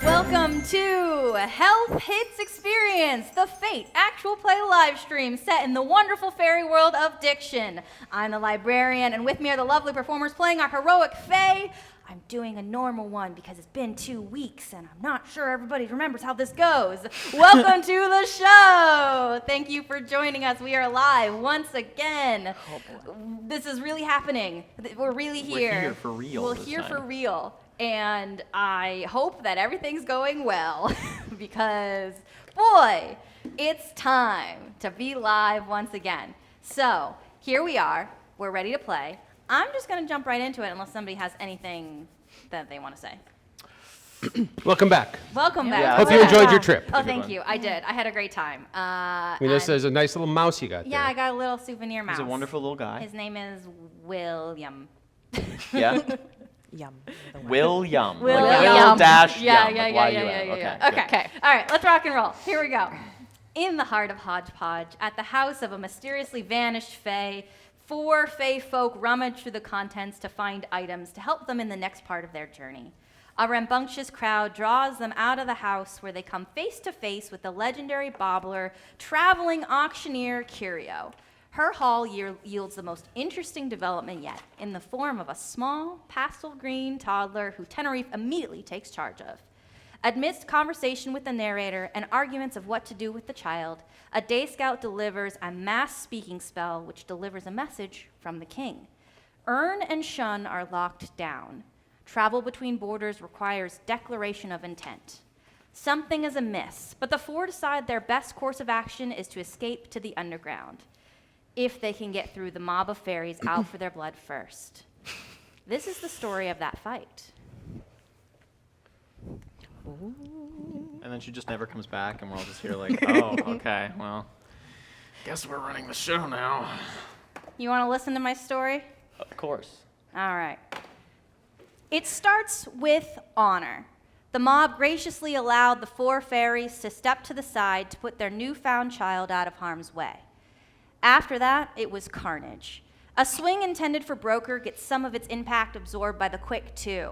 Welcome to Health Hits Experience, the Fate actual play live stream set in the wonderful fairy world of diction. I'm the librarian, and with me are the lovely performers playing our heroic fae. I'm doing a normal one because it's been 2 weeks, and I'm not sure everybody remembers how this goes. Welcome to the show. Thank you for joining us. We are live once again. This is really happening. We're really here. We're here for real. We're here for real. And I hope that everything's going well because, boy, it's time to be live once again. So here we are. We're ready to play. I'm just going to jump right into it unless somebody has anything that they want to say. Welcome back. Welcome back. Yeah, hope you enjoyed your trip. Oh, thank you. I did. I had a great time. This is a nice little mouse you got there. Yeah, I got a little souvenir mouse. He's a wonderful little guy. His name is William. Yeah? Yum. William. Will Will dash yeah, yum. yeah, Like yeah, Y-U-M. yeah. Okay. All right, let's rock and roll. Here we go. In the heart of Hodgepodge, at the house of a mysteriously vanished fae, 4 fae folk rummage through the contents to find items to help them in the next part of their journey. A rambunctious crowd draws them out of the house where they come face to face with the legendary bobbler, traveling auctioneer Curio. Her haul yields the most interesting development yet, in the form of a small, pastel green toddler who Tenerife immediately takes charge of. Amidst conversation with the narrator and arguments of what to do with the child, a day scout delivers a mass speaking spell which delivers a message from the king. Earn and shun are locked down. Travel between borders requires declaration of intent. Something is amiss, but the 4 decide their best course of action is to escape to the underground, if they can get through the mob of fairies out for their blood first. This is the story of that fight. And then she just never comes back, and we're all just here like, oh, okay, well, guess we're running the show now. You want to listen to my story? Of course. All right. It starts with honor. The mob graciously allowed the 4 fairies to step to the side to put their newfound child out of harm's way. After that, it was carnage. A swing intended for Broker gets some of its impact absorbed by the Quick 2.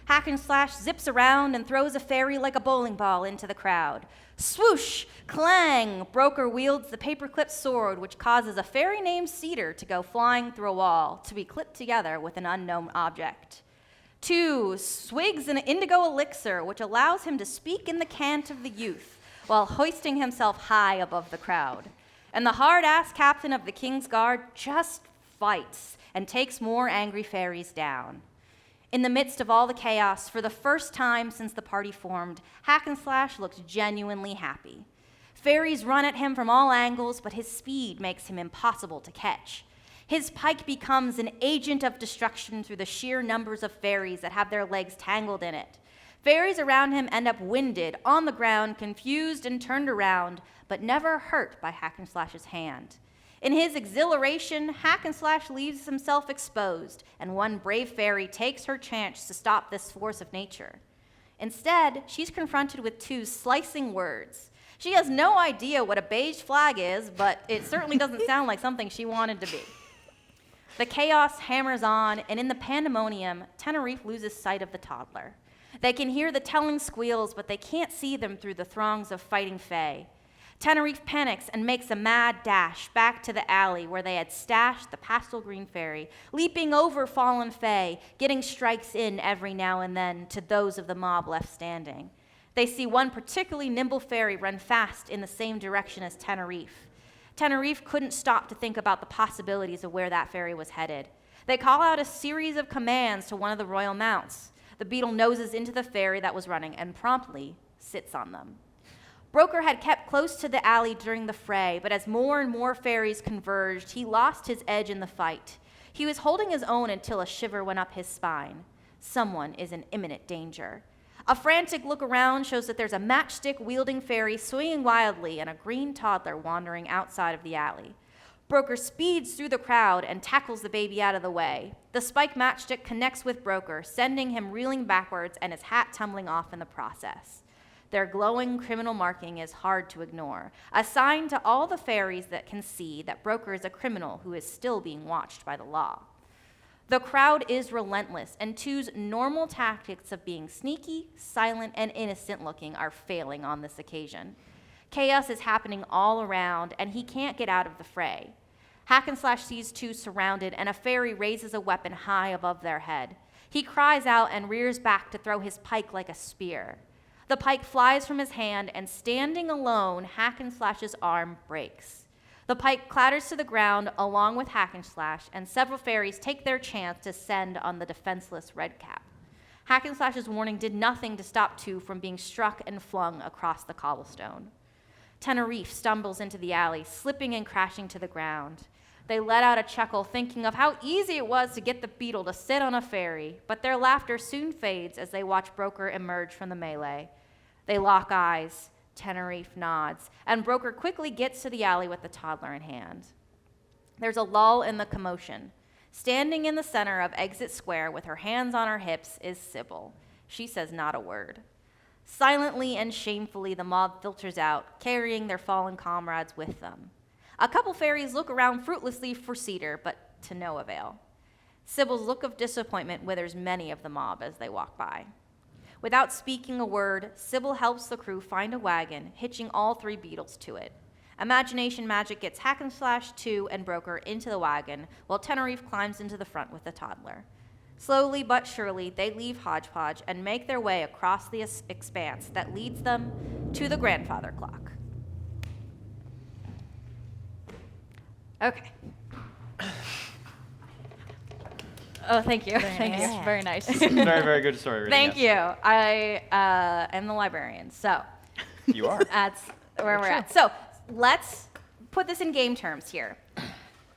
Hack and Slash zips around and throws a fairy like a bowling ball into the crowd. Swoosh! Clang! Broker wields the paperclip sword, which causes a fairy named Cedar to go flying through a wall, to be clipped together with an unknown object. 2 swigs an indigo elixir, which allows him to speak in the cant of the youth, while hoisting himself high above the crowd. And the hard-ass captain of the King's Guard just fights and takes more angry fairies down. In the midst of all the chaos, for the first time since the party formed, Hack and Slash looks genuinely happy. Fairies run at him from all angles, but his speed makes him impossible to catch. His pike becomes an agent of destruction through the sheer numbers of fairies that have their legs tangled in it. Fairies around him end up winded, on the ground, confused and turned around, but never hurt by Hack and Slash's hand. In his exhilaration, Hack and Slash leaves himself exposed, and one brave fairy takes her chance to stop this force of nature. Instead, she's confronted with 2 slicing words. She has no idea what a beige flag is, but it certainly doesn't sound like something she wanted to be. The chaos hammers on, and in the pandemonium, Tenerife loses sight of the toddler. They can hear the telling squeals, but they can't see them through the throngs of fighting fae. Tenerife panics and makes a mad dash back to the alley where they had stashed the pastel green fairy, leaping over fallen fae, getting strikes in every now and then to those of the mob left standing. They see one particularly nimble fairy run fast in the same direction as Tenerife. Tenerife couldn't stop to think about the possibilities of where that fairy was headed. They call out a series of commands to one of the royal mounts. The beetle noses into the fairy that was running and promptly sits on them. Broker had kept close to the alley during the fray, but as more and more fairies converged, he lost his edge in the fight. He was holding his own until a shiver went up his spine. Someone is in imminent danger. A frantic look around shows that there's a matchstick-wielding fairy swinging wildly and a green toddler wandering outside of the alley. Broker speeds through the crowd and tackles the baby out of the way. The spike matchstick connects with Broker, sending him reeling backwards and his hat tumbling off in the process. Their glowing criminal marking is hard to ignore, a sign to all the fairies that can see that Broker is a criminal who is still being watched by the law. The crowd is relentless, and Two's normal tactics of being sneaky, silent, and innocent looking are failing on this occasion. Chaos is happening all around, and he can't get out of the fray. Hack and Slash sees Two surrounded, and a fairy raises a weapon high above their head. He cries out and rears back to throw his pike like a spear. The pike flies from his hand, and standing alone, Hack and Slash's arm breaks. The pike clatters to the ground along with Hack and Slash, and several fairies take their chance to descend on the defenseless Redcap. Hack and Slash's warning did nothing to stop Two from being struck and flung across the cobblestone. Tenerife stumbles into the alley, slipping and crashing to the ground. They let out a chuckle, thinking of how easy it was to get the beetle to sit on a fairy, but their laughter soon fades as they watch Broker emerge from the melee. They lock eyes. Tenerife nods, and Broker quickly gets to the alley with the toddler in hand. There's a lull in the commotion. Standing in the center of Exit Square with her hands on her hips is Sybil. She says not a word. Silently and shamefully, the mob filters out, carrying their fallen comrades with them. A couple fairies look around fruitlessly for Cedar, but to no avail. Sybil's look of disappointment withers many of the mob as they walk by. Without speaking a word, Sybil helps the crew find a wagon, hitching all three beetles to it. Imagination Magic gets Hack and Slash, Two, and Broker into the wagon, while Tenerife climbs into the front with the toddler. Slowly but surely, they leave Hodgepodge and make their way across the expanse that leads them to the grandfather clock. Okay. Oh, thank you. Thank you. Very nice. Very, very good story reading. Thank yes. you. I am the librarian, so You are. that's where we're at. So let's put this in game terms here.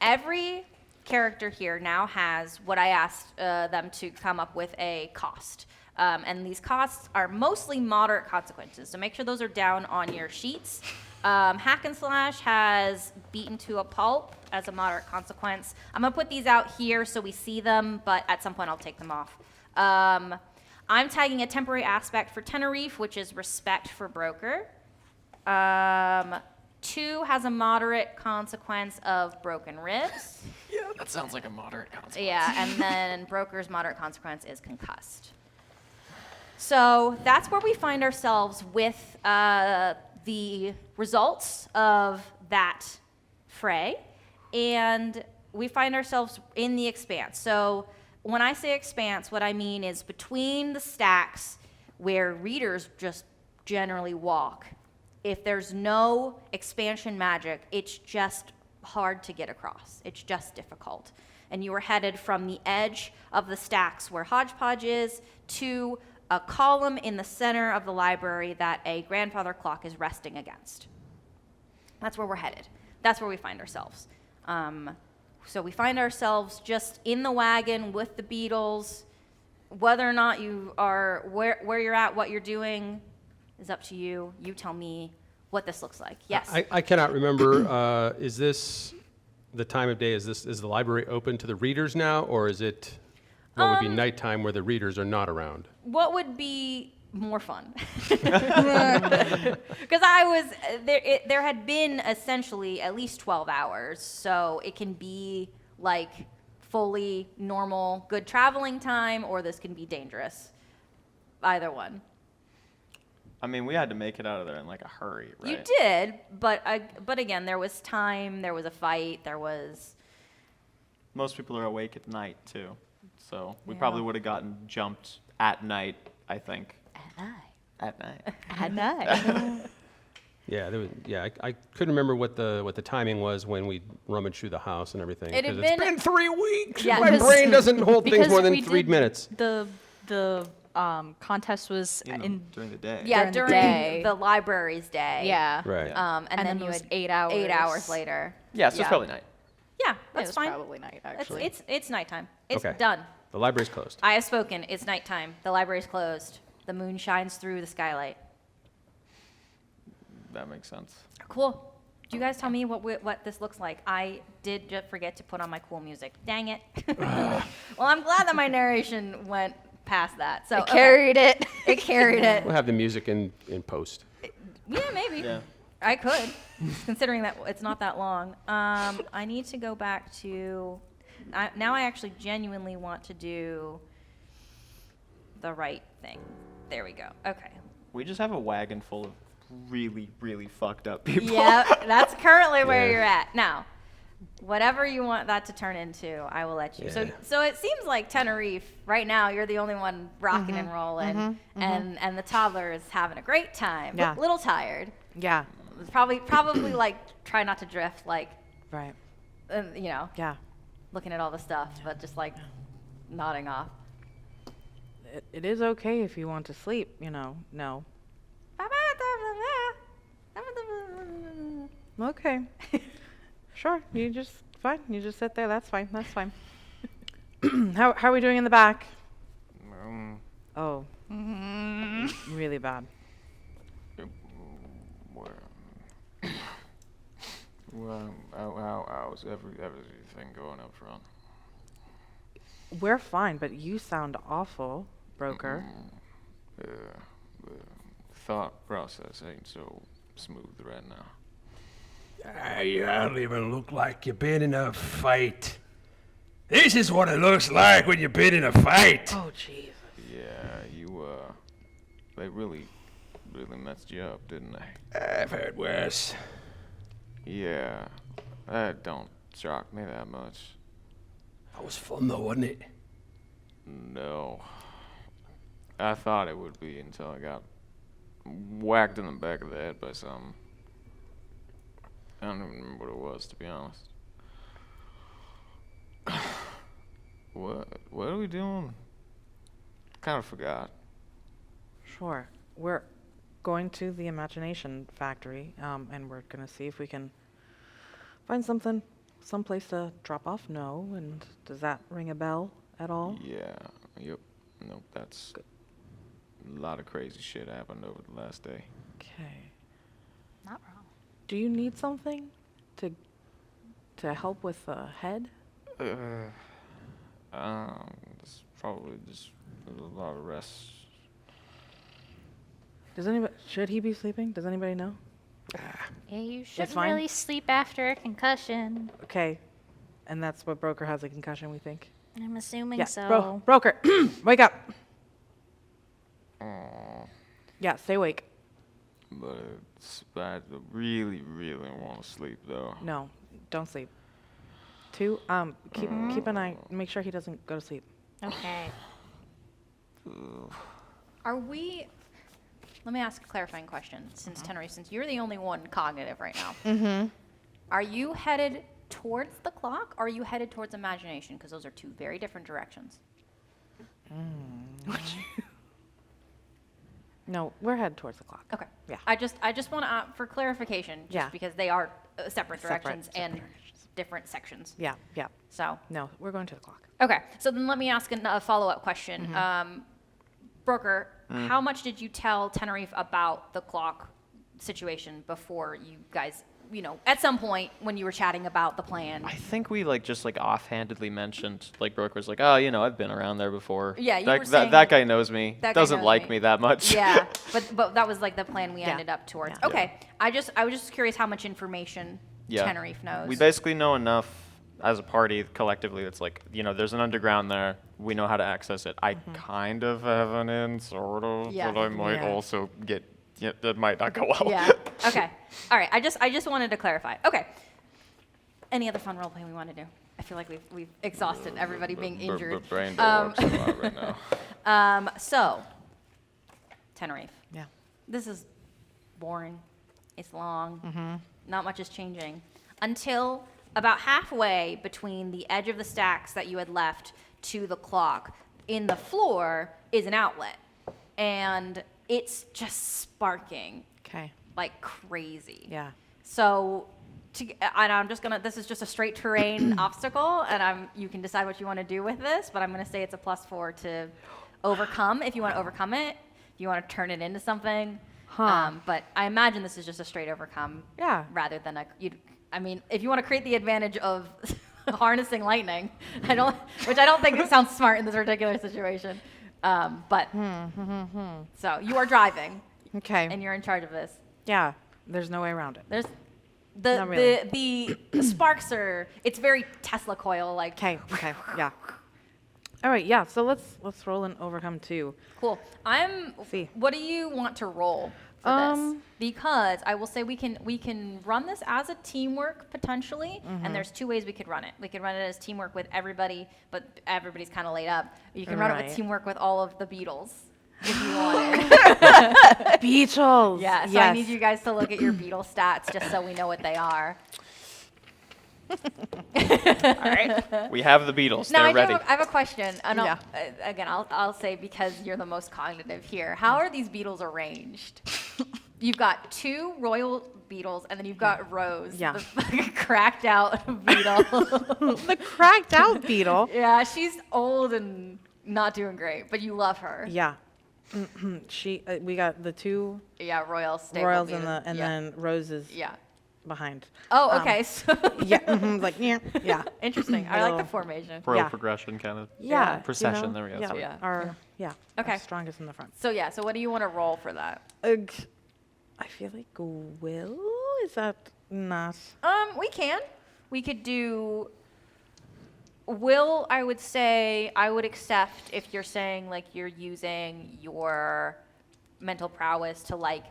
Every character here now has what I asked them to come up with a cost. And these costs are mostly moderate consequences, so make sure those are down on your sheets. Hack and Slash has beaten to a pulp as a moderate consequence. I'm going to put these out here so we see them, but at some point I'll take them off. I'm tagging a temporary aspect for Tenerife, which is respect for Broker. Two has a moderate consequence of broken ribs. Yeah, that sounds like a moderate consequence. Yeah, and then Broker's moderate consequence is concussed. So that's where we find ourselves with the results of that fray, and we find ourselves in the expanse. So when I say expanse, what I mean is between the stacks where readers just generally walk. If there's no expansion magic, it's just hard to get across. It's just difficult. And you are headed from the edge of the stacks where Hodgepodge is to a column in the center of the library that a grandfather clock is resting against. That's where we're headed. That's where we find ourselves. So we find ourselves just in the wagon with the beetles. Whether or not you are where you're at, what you're doing is up to you. You tell me what this looks like. Yes. I cannot remember. Is this the time of day? Is the library open to the readers now, or is it what would be nighttime where the readers are not around? What would be more fun? Because I was there. There had been essentially at least 12 hours, so it can be like fully normal, good traveling time, or this can be dangerous. Either one. I mean, we had to make it out of there in like a hurry, right? You did, but again, there was time. There was a fight. There was. Most people are awake at night too, so we Yeah. probably would have gotten jumped at night. I think. At night. At night. Yeah, I couldn't remember what the timing was when we rummaged through the house and everything. It had 'cause it's been- been 3 weeks. Yeah, My because- brain doesn't hold things Because more than we 3 did minutes. The contest was During the day. Yeah, During during the day. the library's day. yeah. Right. Yeah. And, And then then it you was had 8 hours. 8 hours later. Yeah, so Yeah. it's probably night. Yeah, It that's was fine. probably night actually. It's nighttime. It's Okay. done. The library's closed. I have spoken. It's nighttime. The library's closed. The moon shines through the skylight. That makes sense. Cool. Do you guys tell me what this looks like? I did just forget to put on my cool music. Dang it. Well, I'm glad that my narration went past that. So I carried it. It carried it. We'll have the music in post. Yeah, maybe. Yeah. I could, considering that it's not that long. I need to go back to. Now I actually genuinely want to do the right thing. There we go. Okay. We just have a wagon full of really, really fucked up people. Yeah, that's currently where Yeah. you're at. Now, whatever you want that to turn into, I will let you. Yeah. So it seems like Tenerife, right now, you're the only one rocking and rolling, and the toddler is having a great time. Yeah. Little tired. Yeah. Probably like try not to drift, like, Right. you know, Yeah. looking at all the stuff, but just like nodding off. It is okay if you want to sleep, no. Okay. Sure. You just sit there. That's fine. How are we doing in the back? Oh. Really bad. Well, how's everything going up front? We're fine, but you sound awful, Broker. The thought process ain't so smooth right now. You don't even look like you've been in a fight. This is what it looks like when you've been in a fight. Oh, jeez. Yeah, they really messed you up, didn't they? I've heard worse. Yeah, that don't shock me that much. That was fun though, wasn't it? No. I thought it would be until I got whacked in the back of the head by something. I don't even remember what it was, to be honest. What are we doing? Kind of forgot. Sure. We're going to the Imagination Factory, and we're going to see if we can find someplace to drop off. No, and does that ring a bell at all? Yeah, yep. Nope, that's a lot of crazy shit happened over the last day. Okay. Not wrong. Do you need something to help with the head? It's probably just a lot of rest. Should he be sleeping? Does anybody know? Yeah, you shouldn't fine. really sleep after a concussion. Okay. And that's what Broker has, a concussion, we think? I'm assuming Yeah. so. Broker, wake up. Yeah, stay awake. But I really, really want to sleep though. No, don't sleep. 2, keep an eye, make sure he doesn't go to sleep. Okay. Are we? Let me ask a clarifying question. Since Tenerife, since you're the only one cognitive right now, are you headed towards the clock? Or are you headed towards imagination? Because those are two very different directions. No, we're headed towards the clock. Okay. Yeah. I just want to for clarification, just Yeah. because they are separate Separate directions and directions. different sections. Yeah. So No, we're going to the clock. okay. So then let me ask a follow-up question. Broker, how much did you tell Tenerife about the clock situation before you guys, at some point when you were chatting about the plan? I think we just offhandedly mentioned, Broker was like, oh, I've been around there before. Yeah, you that, were that, saying that guy knows me. that guy Doesn't knows like me. me that much. Yeah, but that was the plan we Yeah. ended up towards. Yeah. Okay. I was just curious how much information Yeah. Tenerife knows. We basically know enough as a party collectively. It's there's an underground there. We know how to access it. I kind of have an in, sort of, Yeah. but I might Yeah. also get. Yeah, that might not go well. Yeah. Okay. All right. I just wanted to clarify. Okay. Any other fun role play we want to do? I feel like we've exhausted everybody being injured. Brain don't work so well right now. So, Tenerife. Yeah. This is boring. It's long. Not much is changing until about halfway between the edge of the stacks that you had left to the clock. In the floor is an outlet, and it's just sparking Okay. like crazy. Yeah. So, this is just a straight terrain obstacle, and you can decide what you want to do with this, but I'm gonna say it's a +4 to overcome if you want to overcome it, if you want to turn it into something. But I imagine this is just a straight overcome. Yeah. Rather than if you want to create the advantage of harnessing lightning, which I don't think it sounds smart in this particular situation. But so you are driving, Okay. and you're in charge of this. Yeah. There's no way around it. There's Not really. the sparks are, it's very Tesla coil like. Okay, yeah. All right, yeah, so let's roll and overcome 2. Cool. See. What do you want to roll for this? Because I will say we can run this as a teamwork potentially, and there's 2 ways we could run it. We could run it as teamwork with everybody, but everybody's kind of laid up. You can run it with Right. teamwork with all of the Beatles if you wanted. Beatles! Yeah, so yes. I need you guys to look at your Beatle stats just so we know what they are. We have the Beatles. Now, They're ready. I have a question. And Yeah. Again, I'll say because you're the most cognitive here. How are these Beatles arranged? You've got 2 royal Beatles, and then you've got Rose, Yeah. the fucking cracked out Beatle. The cracked out beetle. Yeah, she's old and not doing great, but you love her. Yeah. We got the 2 Yeah, royal stable royals Beatles. and yeah. then Rose is Yeah. behind. Oh, okay. So Yeah, like, yeah. interesting. I like the Little- formation. Royal Yeah. progression kind of. Yeah. Procession, you know? there we go, Yeah, sorry. Yeah. our Okay. strongest in the front. So yeah. So what do you want to roll for that? I feel like will, is that not? We can. We could do. Will, I would say, I would accept if you're saying like you're using your mental prowess to like,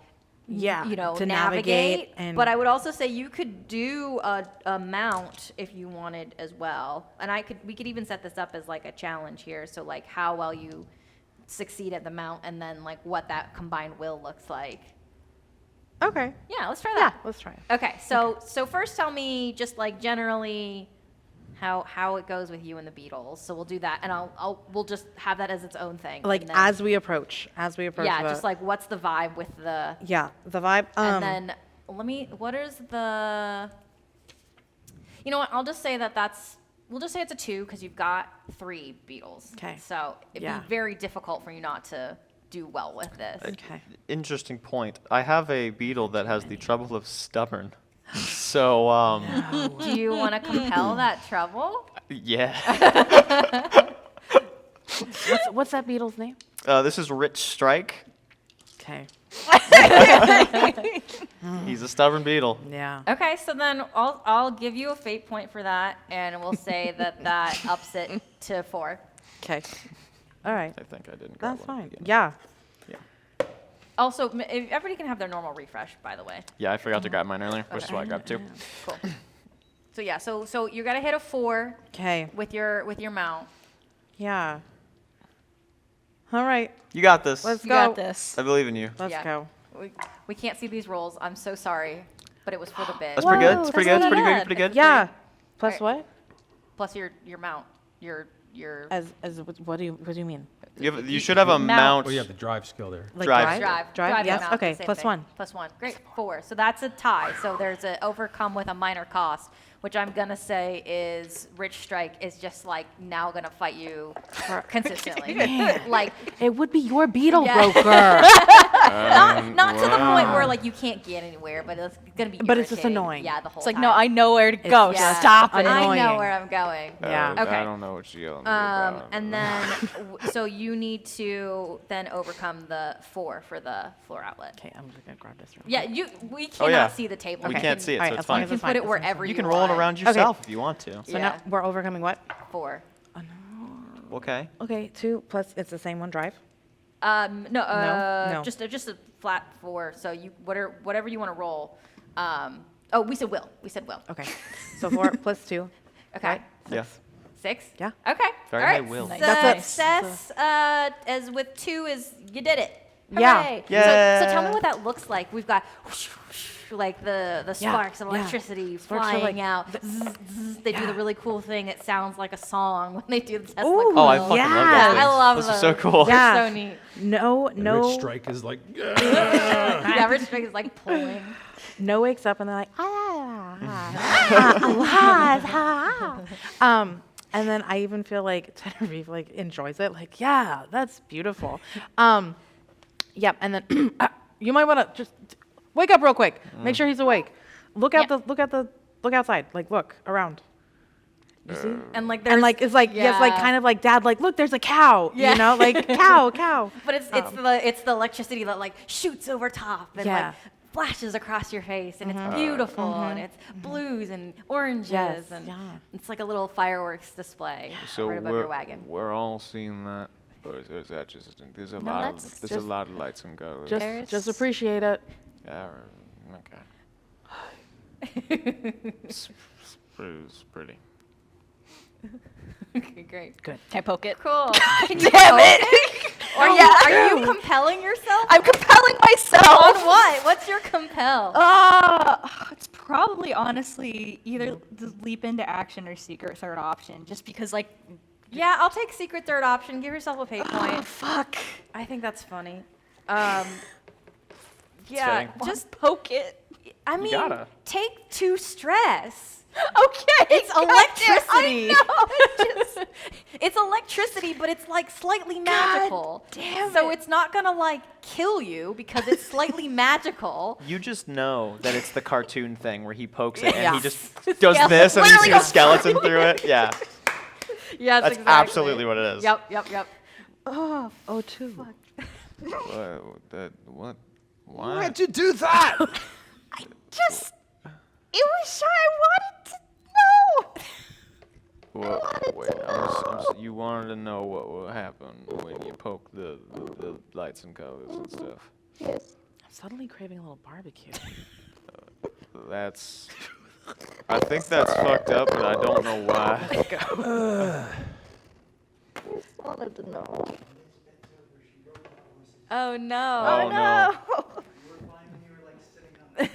Yeah, you know, to navigate. navigate and- But I would also say you could do a mount if you wanted as well. And we could even set this up as like a challenge here. So like how well you succeed at the mount and then like what that combined will looks like. Okay. Yeah, let's try Yeah, that. let's try it. Okay, so first tell me just like generally how it goes with you and the Beatles. So we'll do that, and we'll just have that as its own thing. Like and then- as we approach. yeah, just like what's the vibe with the yeah, the vibe. and then what is the you know what? I'll just say we'll just say it's a 2 because you've got 3 Beatles. 'Kay. So it'd Yeah. be very difficult for you not to do well with this. Okay. Interesting point. I have a beetle that has the trouble of stubborn. So, Do you want to compel that trouble? yeah. What's that beetle's name? This is Rich Strike. Okay. He's a stubborn beetle. Yeah. Okay, so then I'll give you a fate point for that, and we'll say that ups it to 4. Okay. All right. I think I didn't grab That's one. fine. Yeah. Also, everybody can have their normal refresh, by the way. Yeah, I forgot to grab mine earlier, which is why I grabbed 2. Cool. So yeah, so you gotta hit a 4 Okay. with your mount. Yeah. All right. You got this. Let's You go. got this. I believe in you. Let's Yeah. go. We can't see these rolls. I'm so sorry, but it was for the bid. That's pretty good. Whoa, It's pretty that's good. It's not pretty good. bad. Pretty good. Yeah. Plus Alright. what? Plus your mount, your As what do you mean? You should have a Mount. mount. Oh, you have the drive skill there. Like Drive. drive. Yes. Mount, Okay. same Plus thing. 1. Plus 1. Great. 4. So that's a tie. So there's an overcome with a minor cost, which I'm gonna say is Rich Strike is just like now gonna fight you consistently. Like It would be your beetle Yeah. broker. not to the point where like you can't get anywhere, but it's gonna be. But it's just irritating. annoying. Yeah, the whole It's like, time. no, I know where to go. Yeah. Stop it. Annoying. I know where I'm going. Yeah. Okay. I don't know what you're yelling at me about. And then so you need to then overcome the 4 for the floor outlet. Okay, I'm just gonna grab this. real Yeah, we cannot yeah. see the table. We You can't can- see it, Alright, so as it's long fine. as You it's can put it fine. wherever You can want. roll it around yourself if you want to. So Yeah. now we're overcoming what? 4. Okay. Okay, 2 plus it's the same one drive. No, No. just a flat 4. So you whatever you want to roll. We said will. We said will. Okay, so 4 plus 2. Okay. Right? Yeah. 6? Yeah. Okay. Very All right. high will. So That's it. success as with 2 is you did it. Yeah. Hooray. Yeah. So tell me what that looks like. We've got whoosh, whoosh, like the sparks of yeah. electricity Sparks are flying like out. Zzz, zzz. They do the really cool thing. It sounds like a song when they do the Tesla. Ooh, Oh, I coil. fucking Yeah. love those things. I love Those those. are so cool. They're Yeah. so neat. No, And no, Rich Strike is like, The average string is like pulling. no wakes up and they're like, and then I even feel like Tenerife like enjoys it. Like, yeah, that's beautiful. Yep. And then you might want to just wake up real quick. Make sure he's awake. Look out look outside. Like, look around. You see? And like there's And like it's like yes, like kind of like dad. Like, look, there's a cow. Yeah. You know, like cow. But it's the electricity that like shoots over top and Yeah. like flashes across your face, and it's beautiful, and it's blues and oranges, Yes, and yeah. it's like a little fireworks display So right above your wagon. we're all seeing that, or is that just there's a No, lot that's of there's a lot of lights and colors. Just appreciate it. Yeah, okay. It's pretty. Okay, great. Can I poke it? Cool. Can you Damn poke it! Are Oh, you, yeah. are you compelling yourself? I'm compelling myself. On what? What's your compel? It's probably honestly either the leap into action or secret third option. Just because, like, Yeah, I'll take secret third option. Give yourself a pay point. fuck. I think that's funny. Yeah, fitting. just Poke it. I mean, gotta. take 2 stress. Okay. It's electricity. I know. It's electricity, but it's like slightly magical. damn so it. it's not gonna like kill you because it's slightly magical. You just know that it's the cartoon thing where he pokes it and Yeah. he just does this and you Literally see a goes skeleton through it. Yeah, Yes, that's exactly. absolutely what it is. Yep. Oh, two. What? Why? Why'd you do that? Just. It was shy. I wanted to know. You wanted to know what will happen when you poke the lights and colors and stuff. I'm suddenly craving a little barbecue. I think that's fucked up, but I don't know why. Oh no. Oh no.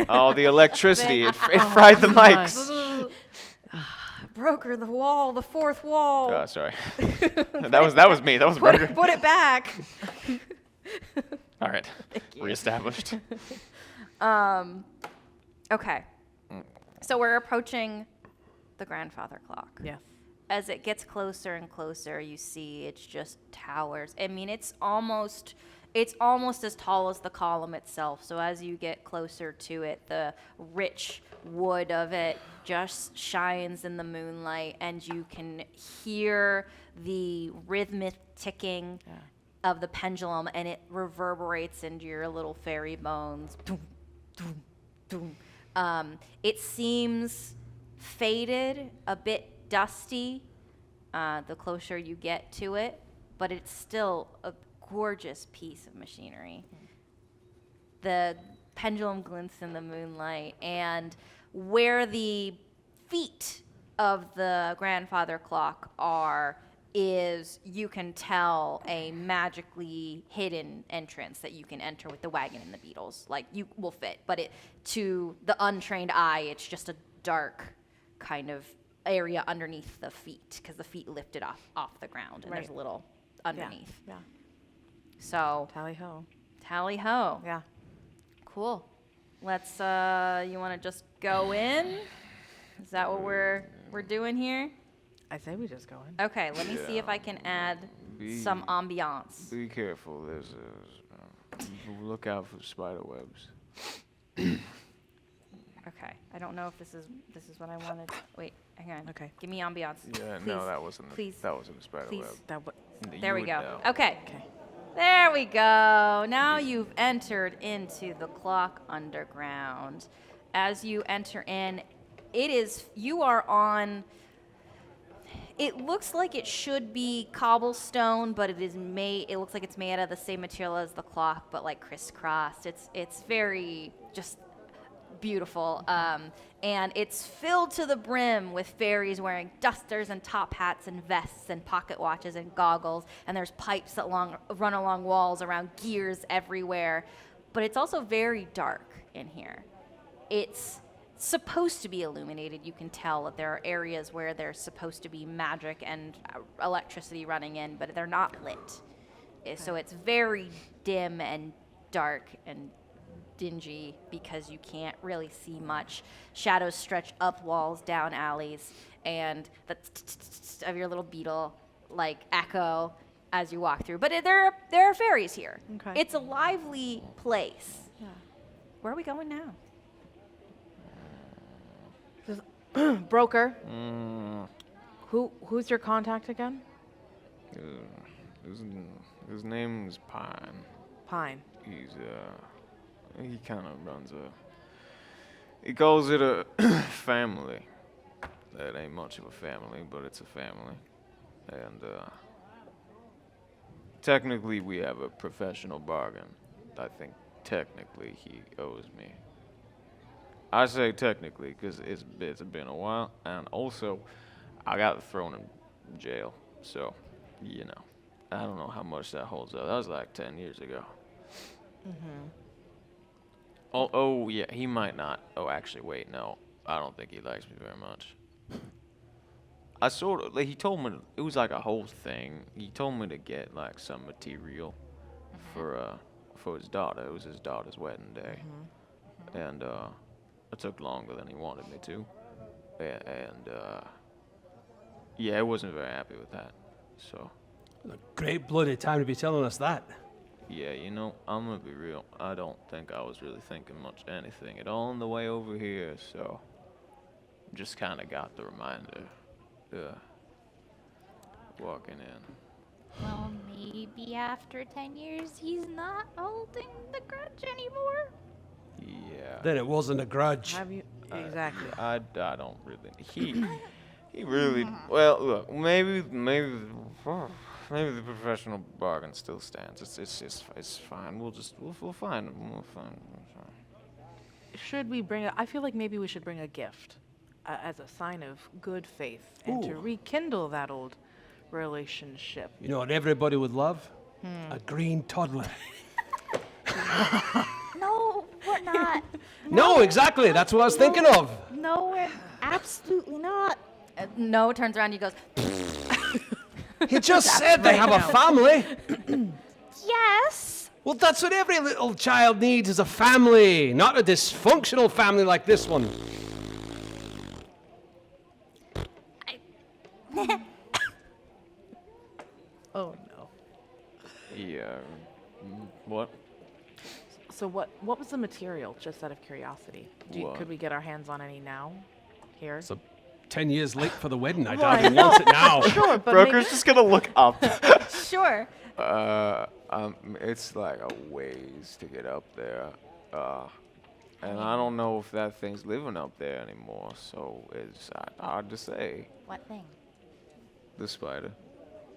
Oh, the electricity. It fried the mics. Broker, the wall, the fourth wall. Sorry. that was me. That was Broker. Put it back. All right. Reestablished. Okay. So we're approaching the grandfather clock. Yes. As it gets closer and closer, you see it's just towers. I mean, it's almost as tall as the column itself. So as you get closer to it, the rich wood of it just shines in the moonlight, and you can hear the rhythmic ticking of the pendulum, and it reverberates into your little fairy bones. Doom, doom, doom. It seems faded, a bit dusty, the closer you get to it, but it's still a gorgeous piece of machinery. The pendulum glints in the moonlight, and where the feet of the grandfather clock are is, you can tell, a magically hidden entrance that you can enter with the wagon and the beetles. Like, you will fit, but to the untrained eye, it's just a dark kind of area underneath the feet, because the feet lifted off the ground, and there's a little underneath. Yeah. So, Tally ho. tally ho. Yeah. Cool. Let's, you want to just go in? Is that what we're doing here? I say we just go in. Okay, let me see if I can add some ambiance. Be careful. There's look out for spider webs. Okay, I don't know if this is what I wanted. Wait, hang on. Okay. Give me ambiance. Yeah, Please. no, that wasn't. Please. That wasn't a spider Please. web. That what? There we You go. would know. Okay. Okay. There we go. Now you've entered into the clock underground. As you enter in, you are on, it looks like it should be cobblestone, but it looks like it's made out of the same material as the clock, but like crisscrossed. It's very just beautiful. And it's filled to the brim with fairies wearing dusters and top hats and vests and pocket watches and goggles. And there's pipes that run along walls around gears everywhere. But it's also very dark in here. It's supposed to be illuminated. You can tell that there are areas where there's supposed to be magic and electricity running in, but they're not lit. So it's very dim and dark and dingy because you can't really see much. Shadows stretch up walls, down alleys, and the of your little beetle like echo as you walk through. But there are fairies here. Okay. It's a lively place. Yeah. Where are we going now? Broker. Who's your contact again? His name's Pine. Pine. He's he kind of runs a. He calls it a family. That ain't much of a family, but it's a family. And technically, we have a professional bargain. I think technically he owes me. I say technically because it's been a while, and also I got thrown in jail. So, you know, I don't know how much that holds up. That was like 10 years ago. Oh, yeah, he might not. Oh, actually, wait, no. I don't think he likes me very much. I sort of, like, he told me, it was like a whole thing. He told me to get, like, some material for his daughter. It was his daughter's wedding day. And, it took longer than he wanted me to. And yeah, I wasn't very happy with that. So, A great bloody time to be telling us that. yeah, you know, I'm gonna be real. I don't think I was really thinking much anything at all on the way over here, so just kind of got the reminder. Walking in. Well, maybe after 10 years, he's not holding the grudge anymore. Yeah. Then it wasn't a grudge. Have you exactly? I don't really. He really. Well, look, maybe the professional bargain still stands. It's fine. We'll find him. We'll find him. Should we bring? I feel like maybe we should bring a gift as a sign of good faith and to Ooh. rekindle that old relationship. You know what everybody would love? A green toddler. No, we're not. No, exactly. That's what I was thinking of. No, we're absolutely not. No turns around. He goes. He just said they have a family. Yes. Well, that's what every little child needs is a family, not a dysfunctional family like this one. Oh no. Yeah. What? So what was the material? Just out of curiosity, What? could we get our hands on any now? Here. So 10 years late for the wedding. I Well, doubt I he wants it now. Sure, but Broker's just gonna look up. Sure. It's like a ways to get up there. And I don't know if that thing's living up there anymore, so it's hard to say. What thing? The spider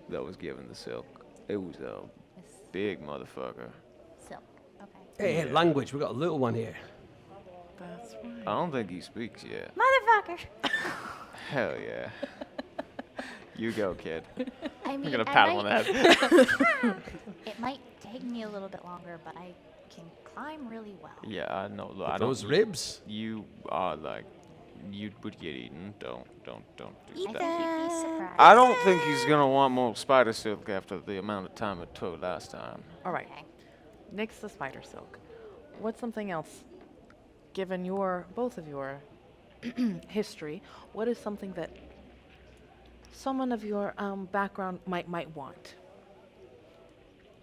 that was given the silk. It was a It's big motherfucker. silk. Okay. Hey, Yeah. language. We got a little one here. That's right. I don't think he speaks yet. Motherfucker. Hell yeah. You go, kid. I mean, I'm gonna I pat him on the head. It might take me a little bit longer, but I can climb really well. Yeah, I know. Look, I Those don't. ribs. You are like, you would get eaten. Don't do I that. think you'd be surprised. I don't think he's gonna want more spider silk after the amount of time it took last time. All right. Okay. Nix the spider silk. What's something else? Given both of your history, what is something that someone of your background might want?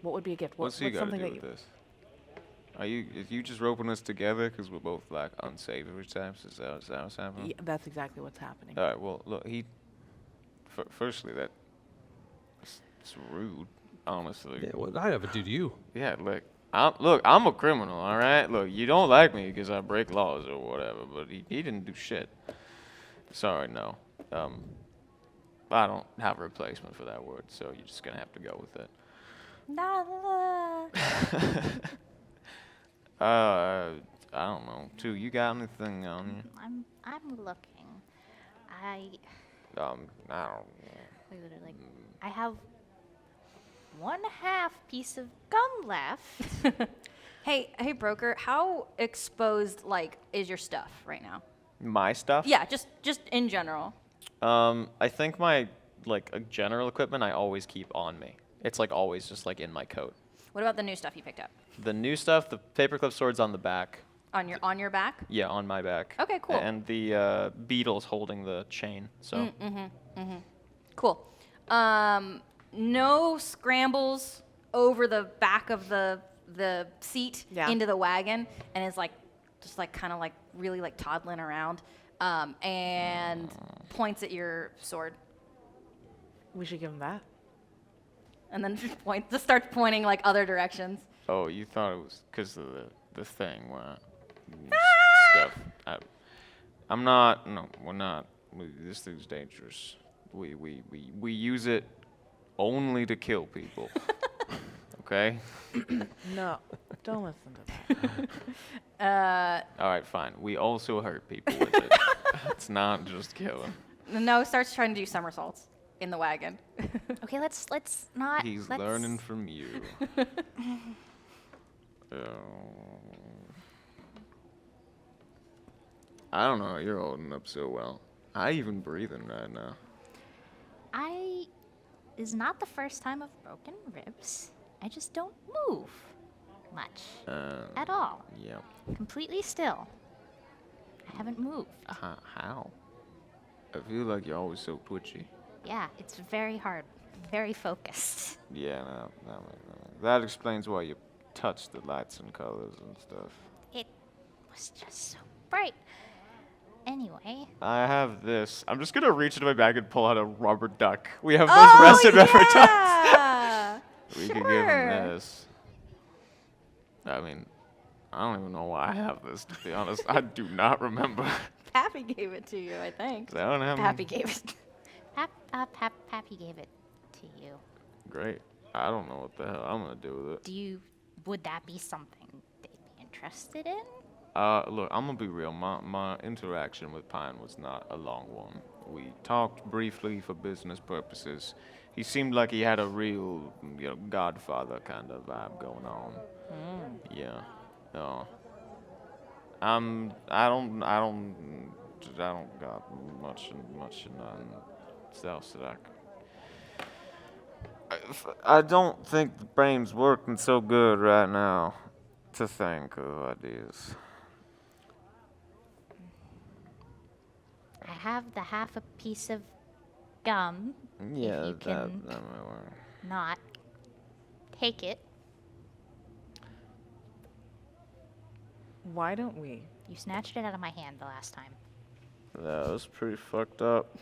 What would be a gift? What's he what's got to something do that with this? Is you just roping us together because we're both like unsavory types? Is that what's happening? Yeah, that's exactly what's happening. All right. Well, look, firstly, it's rude, honestly. Yeah, what did I ever do to you? Yeah, look, I'm a criminal, all right? Look, you don't like me because I break laws or whatever, but he didn't do shit. Sorry, no. I don't have a replacement for that word, so you're just gonna have to go with it. I don't know. Two, you got anything on you? I'm looking. I don't. Wait, like, I have 1/2 piece of gum left. Hey, broker. How exposed is your stuff right now? My stuff? Yeah, just in general. I think my general equipment I always keep on me. It's always just in my coat. What about the new stuff you picked up? The new stuff, the paperclip sword's on the back. On your back? Yeah, on my back. Okay, cool. And the beetle's holding the chain. So Cool. No scrambles over the back of the seat Yeah. into the wagon, and is just kind of really toddling around, and points at your sword, We should give him that. and then just starts pointing other directions. Oh, you thought it was because of the thing where stuff. I'm not. No, we're not. This thing's dangerous. We use it only to kill people. Okay. No, don't listen to that. All right, fine. We also hurt people with it. It's not just killing. Noah starts trying to do somersaults in the wagon. Okay, let's not. He's let's- learning from you. I don't know how you're holding up so well. I even breathing right now. Is not the first time I've broken ribs. I just don't move much at all. Yep. Completely still. I haven't moved. How? I feel like you're always so twitchy. Yeah, it's very hard. Very focused. Yeah, no, that explains why you touch the lights and colors and stuff. It was just so bright. Anyway, I have this. I'm just gonna reach into my bag and pull out a rubber duck. We have those rested rubber ducks. Yeah. We could give Sure. him this. I mean, I don't even know why I have this, to be honest. I do not remember. Pappy gave it to you, I think. I don't have Pappy gave it. Pappy gave it to you. Great. I don't know what the hell I'm gonna do with it. Would that be something they'd be interested in? Look, I'm gonna be real. My interaction with Pine was not a long one. We talked briefly for business purposes. He seemed like he had a real, Godfather kind of vibe going on. Yeah. I don't got much else that I don't think the brain's working so good right now to think of ideas. I have the half a piece of gum. Yeah, if you can that might work. not take it. Why don't we? You snatched it out of my hand the last time. That was pretty fucked up.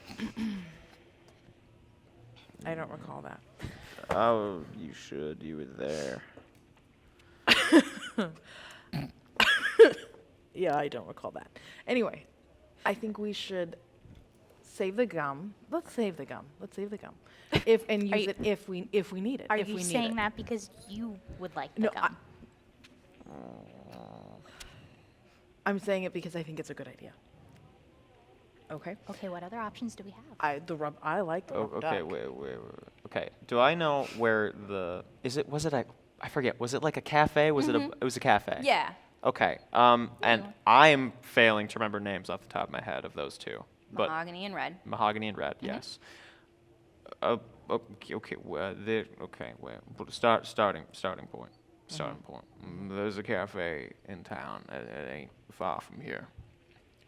I don't recall that. Oh, you should. You were there. Yeah, I don't recall that. Anyway, I think we should save the gum. Let's save the gum. Use it if we need it. Are if you we need saying it. that because you would like the No, gum? I'm saying it because I think it's a good idea. Okay. Okay, what other options do we have? I like the Oh, rubber okay, duck. wait. Okay, do I know where I forget. Was it like a cafe? It was a cafe? Yeah. Okay. And I'm failing to remember names off the top of my head of those two. But Mahogany and red. Mahogany and Red, yes. Okay. Well, but starting point. There's a cafe in town. It ain't far from here,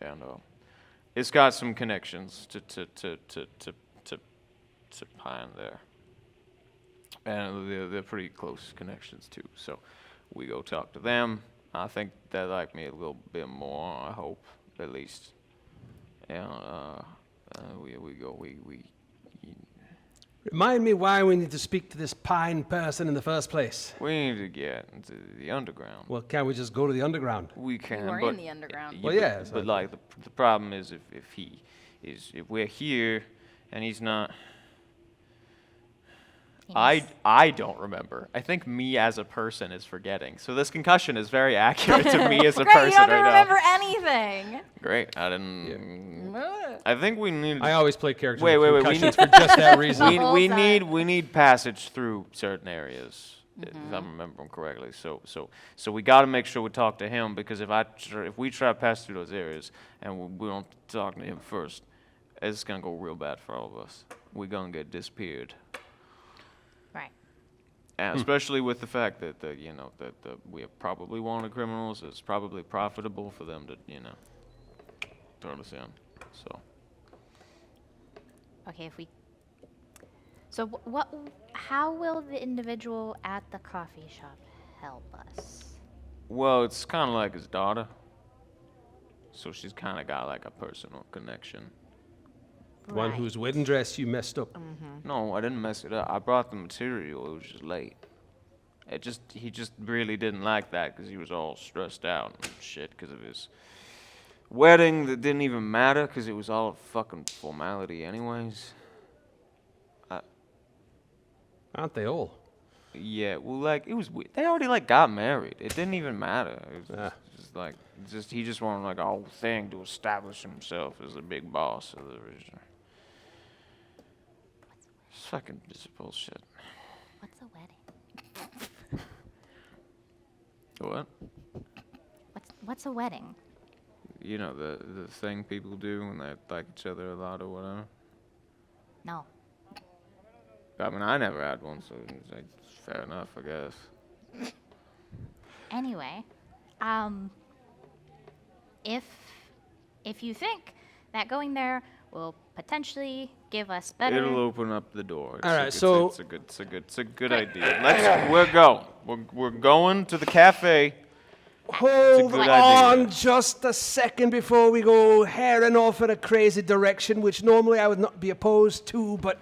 and it's got some connections to Pine there, and they're pretty close connections too. So we go talk to them. I think they like me a little bit more. I hope, at least. And we Remind me why we need to speak to this Pine person in the first place. need to get into the underground. Well, can't we just go to the underground? We can. You are but in the underground. Well, yeah, so- But like the problem is if we're here and he's not. I don't remember. I think me as a person is forgetting. So this concussion is very accurate to me as a Great, person you don't right remember now. anything. Great. I didn't. I think we need. I always play characters Wait, with wait, we concussions for just that reason. The whole we time. need passage through certain areas, if I'm remembering correctly. So we got to make sure we talk to him, because if we try to pass through those areas and we don't talk to him first, it's gonna go real bad for all of us. We're gonna get disappeared, Right. and especially with the fact that we are probably wanted criminals. It's probably profitable for them to turn us in. So. Okay, how will the individual at the coffee shop help us? Well, it's kind of like his daughter. So she's kind of got like a personal connection. The one Right. whose wedding dress you messed up. No, I didn't mess it up. I brought the material. It was just late. He just really didn't like that because he was all stressed out and shit because of his wedding that didn't even matter because it was all a fucking formality anyways. Aren't they all? Yeah, well, like, it was weird. They already, like, got married. It didn't even matter. It was he just wanted, like, a whole thing to establish himself as the big boss of the region. It's fucking bullshit. What's a wedding? What? What's a wedding? You know, the thing people do when they like each other a lot or whatever. No. I mean, I never had one, so it's like, fair enough, I guess. Anyway, if you think that going there will potentially give us better. It'll open up the door. All right, so- It's a good idea. We're going to the cafe. Hold good on idea. just a second before we go herring off in a crazy direction, which normally I would not be opposed to, but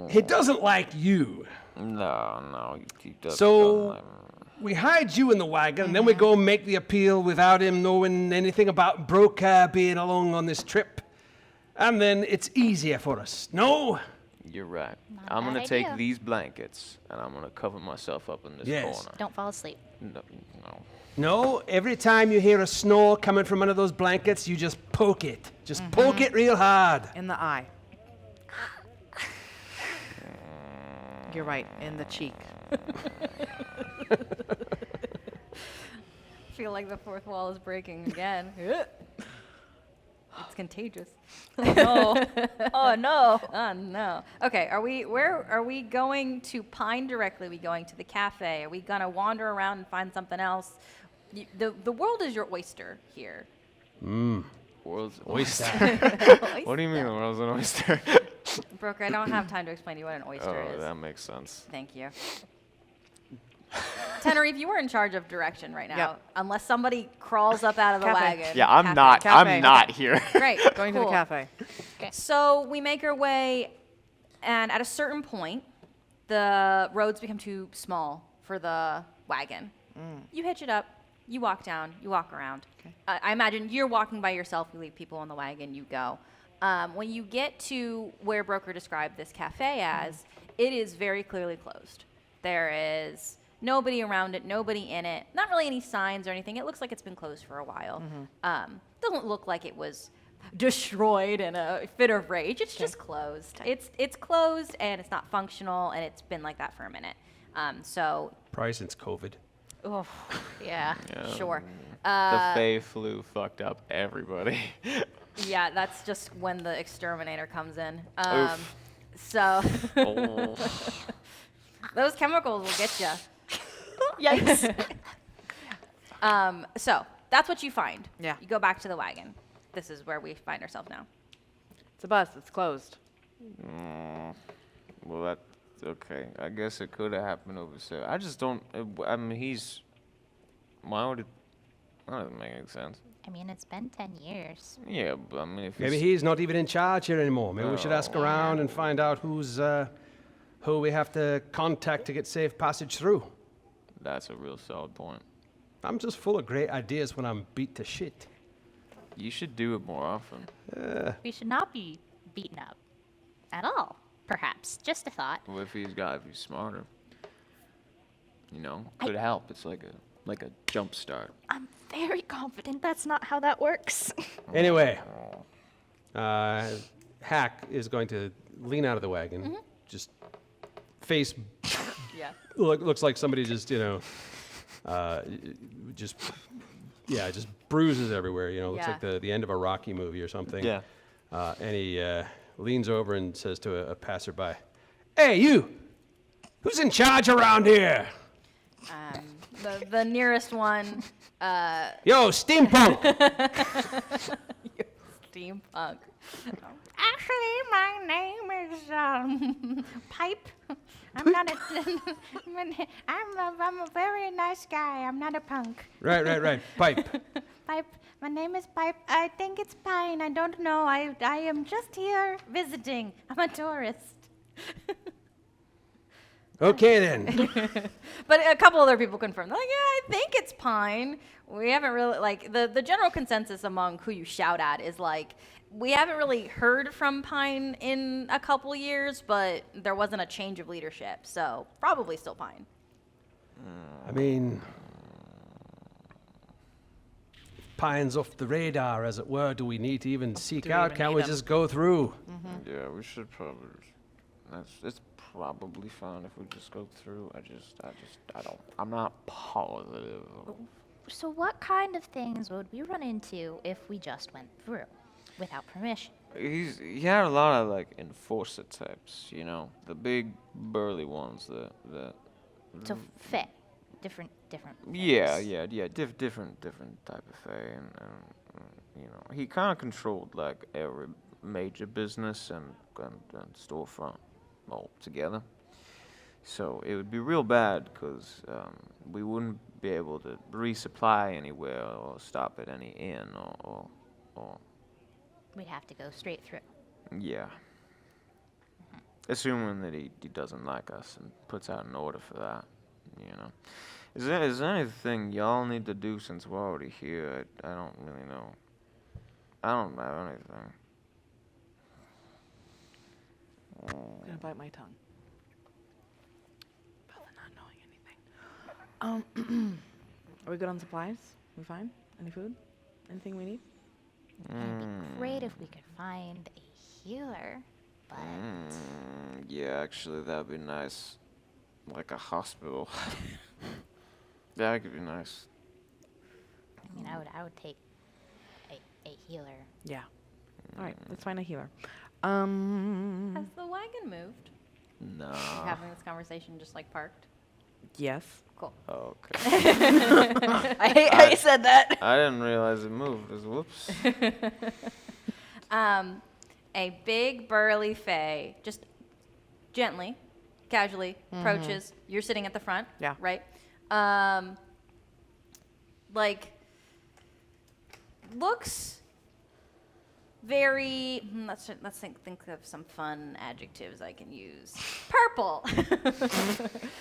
he doesn't like you. No, he doesn't. So we hide you in the wagon, and then we go and make the appeal without him knowing anything about Broker being along on this trip. And then it's easier for us. No? You're right. Not a I'm bad gonna take idea. these blankets and I'm gonna cover myself up in this Yes. corner. Don't fall asleep. No. No, every time you hear a snore coming from under those blankets, you just poke it. Just poke it real hard. In the eye. You're right, in the cheek. I feel like the fourth wall is breaking again. It's contagious. No. Oh no. Oh no. Okay, where are we going to Pine directly? Are we going to the cafe? Are we gonna wander around and find something else? The world is your oyster here. World's Oyster. What do you mean the world's an oyster? Broker, I don't have time to explain to you what an oyster Oh, is. that makes sense. Thank you. Tenerife, you are in charge of direction right now. Yep. Unless somebody crawls up out of the Cafe. wagon. Yeah, I'm Cafe. not. Cafe. I'm not here. Great. Going to the cool. cafe. So we make our way, and at a certain point, the roads become too small for the wagon. You hitch it up, you walk down, you walk around. I imagine you're walking by yourself, you leave people on the wagon, you go. When you get to where Broker described this cafe as, it is very clearly closed. There is nobody around it, nobody in it, not really any signs or anything. It looks like it's been closed for a while. Doesn't look like it was destroyed in a fit of rage. It's just closed. It's closed and it's not functional, and it's been like that for a minute. So Probably since COVID. oh, Yeah. sure. The Fey flu fucked up everybody. Yeah, that's just when the exterminator comes in. Oof. So Oh. those chemicals will get you. Yikes. So that's what you find. Yeah. You go back to the wagon. This is where we find ourselves now. It's a bus. It's closed. Well, that's okay. I guess it could have happened over there. I just don't. I mean, why would it? That doesn't make any sense. I mean, it's been 10 years. Yeah, but I mean, if Maybe he's he's not even in charge here anymore. Maybe we should ask around and find out who we have to contact to get safe passage through. that's a real solid point. I'm just full of great ideas when I'm beat to shit. You should do it more often. We should not be beaten up. At all, perhaps. Just a thought. Well, if he's smarter, you know, could help. It's like a jump start. I'm very confident that's not how that works. Anyway, Hack is going to lean out of the wagon, just face Yeah. looks like somebody just just bruises everywhere. You know, looks Yeah. like the end of a Rocky movie or something. Yeah. And he leans over and says to a passerby, "Hey, you! Who's in charge around here? The nearest one, Yo, steampunk!" steampunk. Actually, my name is Pipe. I'm not a. I'm a very nice guy. I'm not a punk. Right. Pipe. Pipe. My name is Pipe. I think it's Pine. I don't know. I am just here visiting. I'm a tourist. Okay then. But a couple other people confirmed. They're like, yeah, I think it's pine. We haven't really, like, the general consensus among who you shout at is like, we haven't really heard from Pine in a couple years, but there wasn't a change of leadership. So probably still Pine. I mean, Pine's off the radar, as it were. Do we need to even seek Do we out? even Can't need we him? just go through? Yeah, we should probably. It's probably fine if we just go through. I'm not positive. So what kind of things would we run into if we just went through without permission? He had a lot of like enforcer types, you know, the big burly ones that. So fit, different. Yeah, things. yeah, different type of thing, and you know, he kind of controlled like every major business and storefront all together. So it would be real bad because we wouldn't be able to resupply anywhere or stop at any inn or We'd have to go straight through. yeah. Assuming that he doesn't like us and puts out an order for that, you know. Is there anything y'all need to do since we're already here? I don't really know. I don't have anything. I'm gonna bite my tongue. About not knowing anything. Are we good on supplies? We fine? Any food? Anything we need? It'd be great if we could find a healer, but Yeah, actually, that'd be nice. Like a hospital. That could be nice. I mean, I would take a healer. Yeah. All right, let's find a healer. Has the wagon moved? No. You're having this conversation just like parked? Yes. Cool. Okay. I hate how you said that. I didn't realize it moved. Whoops. A big burly fae just gently, casually approaches. You're sitting at the front. Yeah. Right? Like, looks very, let's think of some fun adjectives I can use. Purple.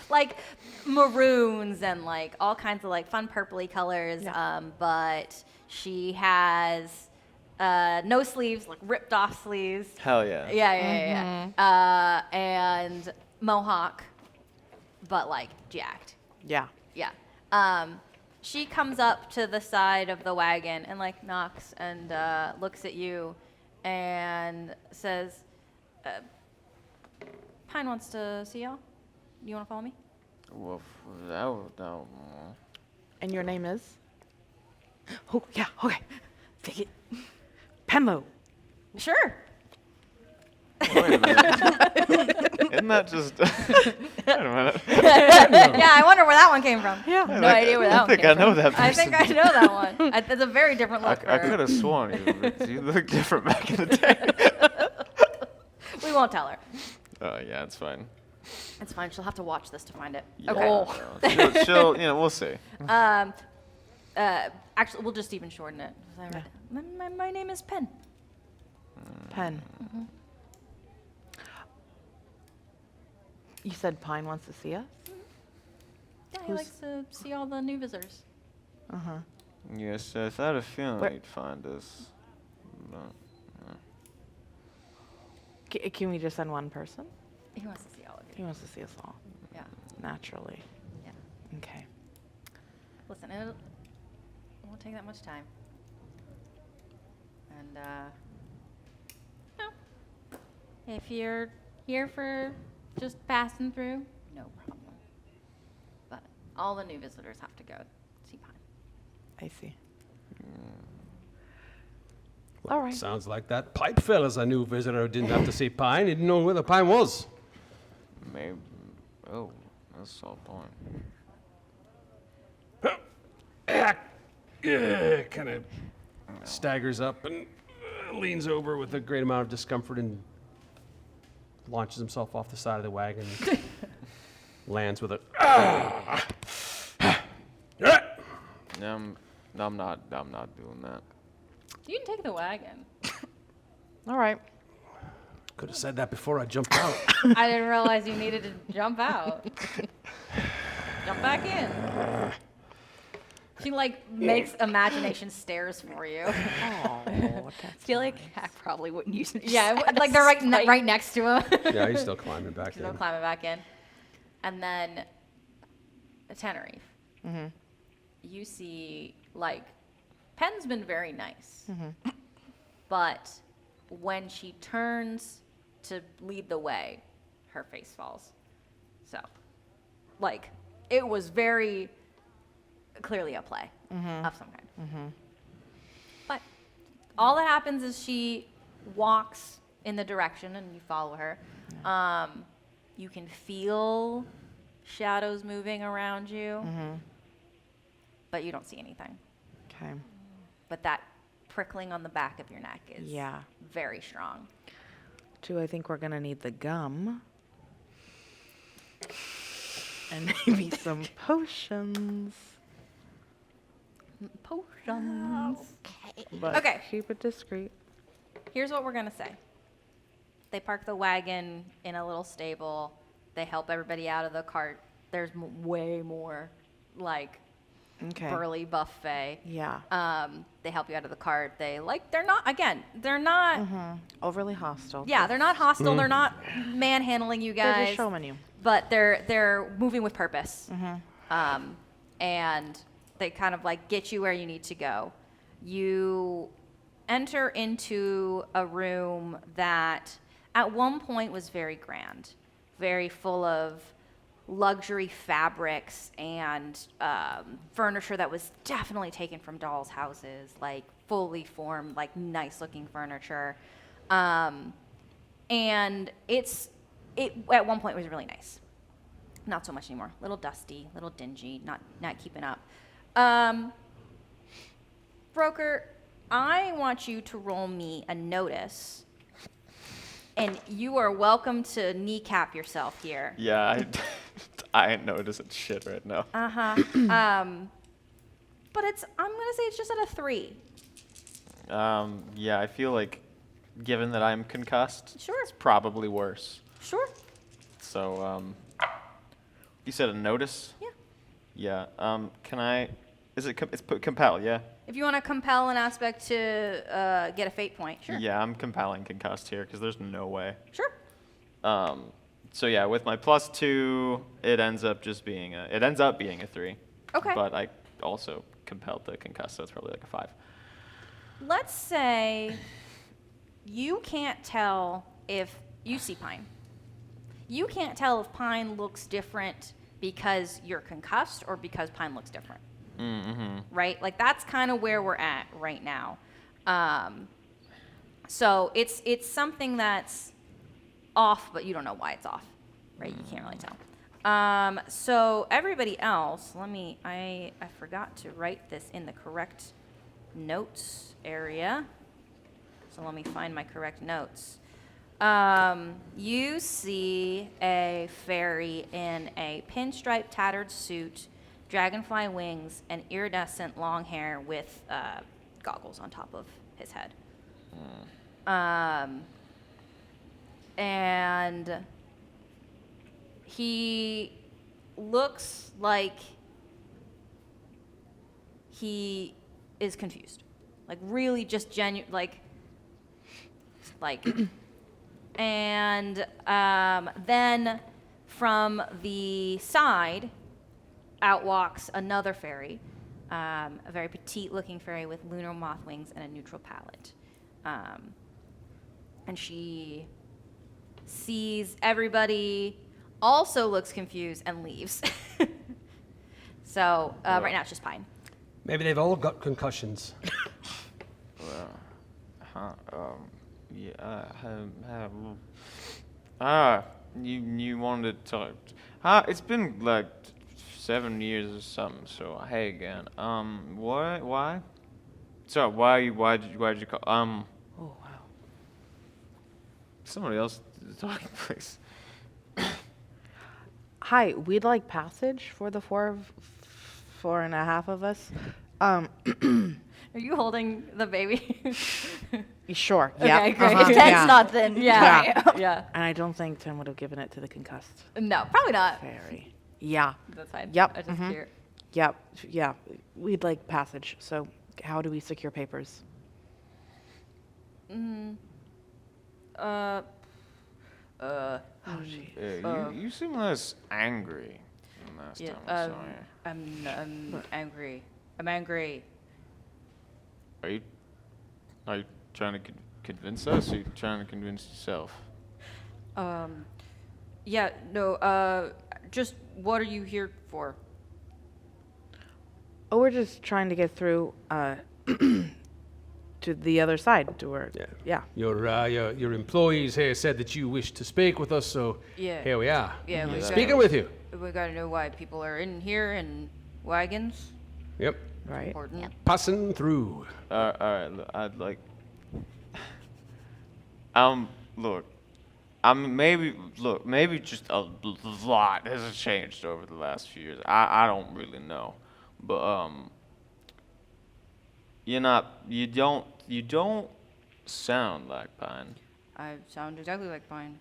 Like maroons and like all kinds of like fun purpley colors. Yeah. But she has no sleeves, like ripped off sleeves. Hell yeah. Yeah. And mohawk, but like jacked. Yeah. Yeah. She comes up to the side of the wagon and like knocks and looks at you and says, Pine wants to see y'all. You want to follow me? Well, that would And your name is? Oh, yeah, okay. Take it. Penlo. Sure. Wait a minute. Isn't that just? Wait a minute. Yeah, I wonder where that one came from. Yeah. No idea where that one I think came I know from. that I think I person. know that one. It's a very different I look. could have sworn you looked different back in the day. We won't tell her. Oh yeah, it's fine. It's fine. She'll have to watch this to find it. Yeah, Okay. no, she'll, you know, we'll see. Actually, we'll just even shorten it. My name is Pen. Pen. You said Pine wants to see us? Yeah, he Who's- likes to see all the new visitors. Uh-huh. Yes, I had a feeling Where- you'd find us. But, Can we just send one person? He wants to see all of He you. wants to see us all, Yeah. naturally. Yeah. Okay. Listen, it won't take that much time. And, no. If you're here for just passing through, no problem. But all the new visitors have to go see Pine. I see. All right. Sounds like that pipe fella's a new visitor who didn't have to see Pine. He didn't know where the Pine was. maybe. Oh, that's all point. Kind of staggers up and leans over with a great amount of discomfort and launches himself off the side of the wagon. Lands with a. I'm not doing that. You can take the wagon. All right. Could have said that before I jumped out. I didn't realize you needed to jump out. Jump back in. She like makes imagination stairs for you. Oh, I feel like Hack probably wouldn't use it. Yeah, like they're right next to him. Yeah, he's still climbing back She's still in. climbing back in. And then Tenerife. Mm-hmm. You see, like, Pen's been very nice. But when she turns to lead the way, her face falls. So, like, it was very clearly a play of some kind. But all that happens is she walks in the direction and you follow her. You can feel shadows moving around you, but you don't see anything. Okay. But that prickling on the back of your neck is Yeah. very strong. Two, I think we're gonna need the gum. And maybe some potions. Potions. But Okay. keep it discreet. Here's what we're going to say. They park the wagon in a little stable. They help everybody out of the cart. There's way more, like, Okay. burly buffet. Yeah. They help you out of the cart. They're not, Overly hostile. yeah, they're not hostile. They're not manhandling you They're guys. just showing you. But they're moving with purpose. And they kind of like get you where you need to go. You enter into a room that at one point was very grand, very full of luxury fabrics and furniture that was definitely taken from dolls' houses, like fully formed, like nice looking furniture. And it at one point was really nice. Not so much anymore. A little dusty, a little dingy, not keeping up. Broker, I want you to roll me a notice, and you are welcome to kneecap yourself here. Yeah, I ain't noticing shit right now. But I'm gonna say it's just at a 3. Yeah, I feel like, given that I'm concussed, Sure. it's probably worse. Sure. So, you said a notice? Yeah. Yeah. Can I? Is it? It's compel? Yeah. If you want to compel an aspect to get a fate point, sure. Yeah, I'm compelling concussed here because there's no way. Sure. So yeah, with my +2, it ends up being a 3. Okay. But I also compelled the concussed, so it's probably like a 5. Let's say you can't tell if you see Pine. You can't tell if Pine looks different because you're concussed or because Pine looks different. Right? Like that's kind of where we're at right now. So it's something that's off, but you don't know why it's off, right? You can't really tell. So everybody else, I forgot to write this in the correct notes area. So let me find my correct notes. You see a fairy in a pinstripe tattered suit, dragonfly wings, and iridescent long hair with goggles on top of his head. And he looks like he is confused. Like really just genuine, like and then from the side out walks another fairy, a very petite looking fairy with lunar moth wings and a neutral palette. And she sees everybody, also looks confused, and leaves. So right now it's just Pine. Maybe they've all got concussions. You wanted to talk. It's been like 7 years or something. So hey again. Why? So why'd you call? Oh, wow. Somebody else talking, please. Hi, we'd like passage for the 4.5 of us. Are you holding the baby? Sure. Okay, Yeah. great. uh-huh, If Ten's yeah. not, then yeah. Yeah. And I don't think Ten would have given it to the concussed No, probably not. fairy. Yeah. That's fine. Yep, I just mhm. clear. Yep. Yeah. We'd like passage. So how do we secure papers? Yeah, you seem less angry than last Yeah, time I saw you. I'm angry. I'm angry. Are you trying to convince us, or are you trying to convince yourself? Yeah, no, just what are you here for? Oh, we're just trying to get through to the other side, to where. Yeah. Yeah. Your employees here said that you wished to speak with us, so Yeah. here we are. Yeah, we Speaking gotta- with you. We gotta know why people are in here in wagons. Yep. Right. Important. Passing through. All right, look, I'd like. Look, maybe just a lot has changed over the last few years. I don't really know, but you don't sound like Pine. I sound exactly like Pine.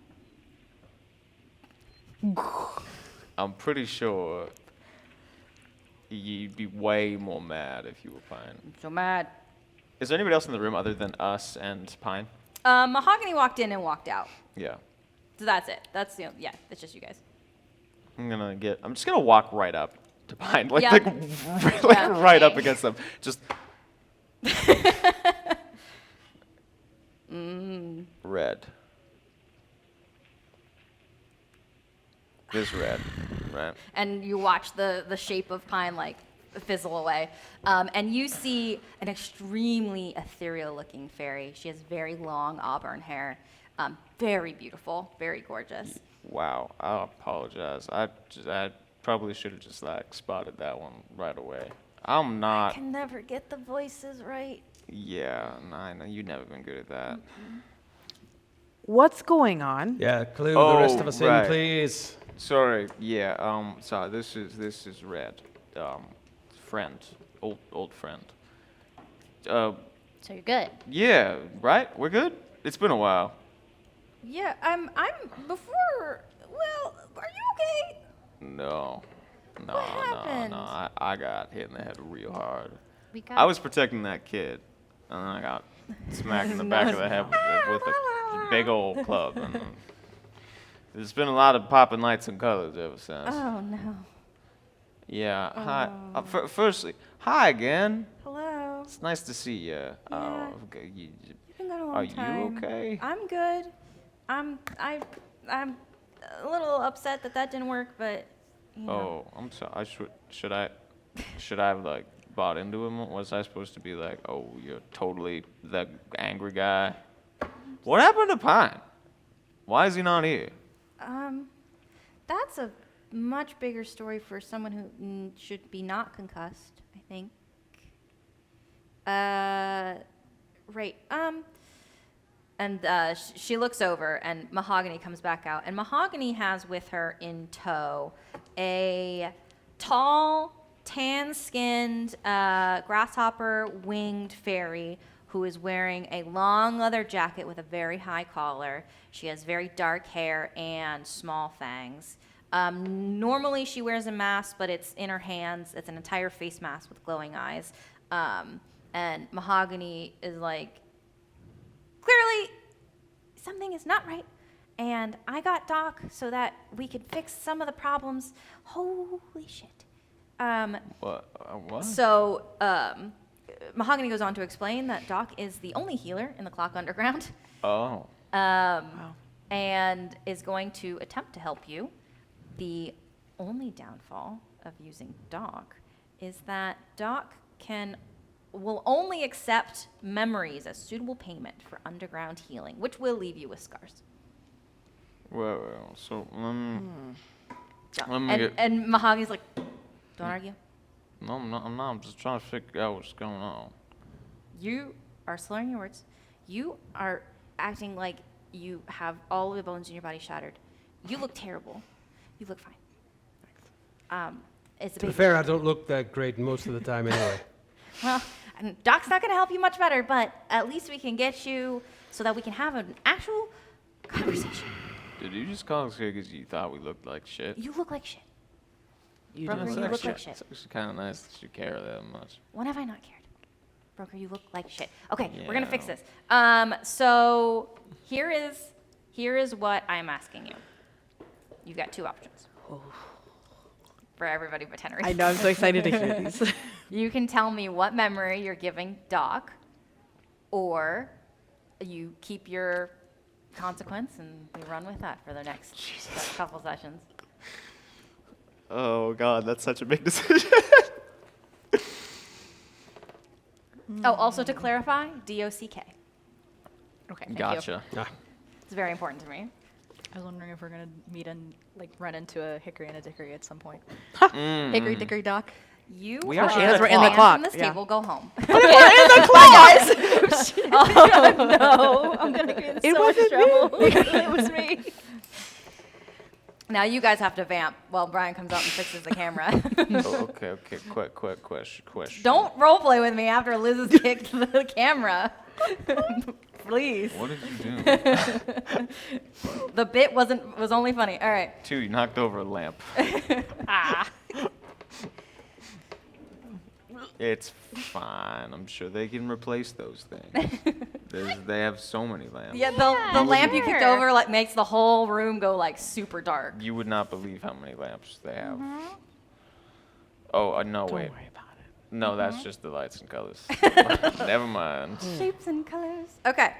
I'm pretty sure you'd be way more mad if you were Pine. I'm so mad. Is there anybody else in the room other than us and Pine? Mahogany walked in and walked out. Yeah. So that's it. That's yeah, it's just you guys. I'm just gonna walk right up to Pine, like, Yeah. like, Yeah. right up against them. Just. Red. This red, right? And you watch the shape of Pine like fizzle away, and you see an extremely ethereal-looking fairy. She has very long auburn hair, very beautiful, very gorgeous. Wow, I apologize. I probably should have just like spotted that one right away. I'm not. Can never get the voices right. Yeah, I know you've never been good at that. What's going on? Yeah, clue the rest of us right. in, please. Sorry. Yeah. Sorry. This is Red. Friend. Old friend. So you're good. Yeah. Right. We're good. It's been a while. Yeah, I'm before. Well, are you okay? No. No. What happened? No. I got hit in the head real hard. We got I was protecting that kid, and then I got smacked in the back of the head with a big old club. And there's been a lot of popping lights and colors ever since. Oh no. Yeah. Hi. Firstly, hi again. Hello. It's nice to see you. Yeah. Okay. You've been gone a long Are time. you okay? I'm good. I'm a little upset that didn't work, but you know. Oh, I'm sorry. Should I have like bought into him? Was I supposed to be like, oh, you're totally the angry guy? What happened to Pine? Why is he not here? That's a much bigger story for someone who should be not concussed, I think. Right. And she looks over, and Mahogany comes back out. And Mahogany has with her in tow a tall, tan-skinned, grasshopper-winged fairy who is wearing a long leather jacket with a very high collar. She has very dark hair and small fangs. Normally she wears a mask, but it's in her hands. It's an entire face mask with glowing eyes. And Mahogany is like, clearly something is not right. And I got Doc so that we could fix some of the problems. Holy shit. What? What? So Mahogany goes on to explain that Doc is the only healer in the Clock Underground. Oh. And is going to attempt to help you. The only downfall of using Doc is that Doc will only accept memories as suitable payment for underground healing, which will leave you with scars. Well, so let me And, get. and Mahogany's like, don't argue. No, I'm not. I'm just trying to figure out what's going on. You are slurring your words. You are acting like you have all of the bones in your body shattered. You look terrible. You look fine. It's a To be baby. fair, I don't look that great most of the time anyway. Well, And Doc's not going to help you much better, but at least we can get you so that we can have an actual conversation. Did you just call us here because you thought we looked like shit? You look like shit. You Broker, do you look look like like shit. It's actually kind of nice that you care that much. When have I not cared? Broker, you look like shit. Okay, we're gonna fix Yeah. this. So here is what I'm asking you. You've got two options. For everybody but Tenerife. I know, I'm so excited to hear these. You can tell me what memory you're giving Doc, or you keep your consequence and we run with that for the next couple sessions. Oh God, that's such a big decision. Oh, also to clarify, DOCK. Okay. Thank you. Gotcha. Ah, It's very important to me. I was wondering if we're gonna meet and like run into a hickory and a dickory at some point. Mm. Hickory dickory dock. You We are are in banned the from clock. this Yeah. table. Go home. No, I'm gonna get in so much trouble. It was me. Now you guys have to vamp while Brian comes out and fixes the camera. Oh, okay. Quick question. Don't roleplay with me after Liz has kicked the camera. Please. What did you do? The bit was only funny. All right. 2, you knocked over a lamp. It's fine. I'm sure they can replace those things. They have so many lamps. Yeah, the lamp you kicked sure. over like makes the whole room go like super dark. You would not believe how many lamps they have. Oh, no, wait. Don't worry about it. No, that's just the lights and colors. Never mind. Shapes and colors. Okay.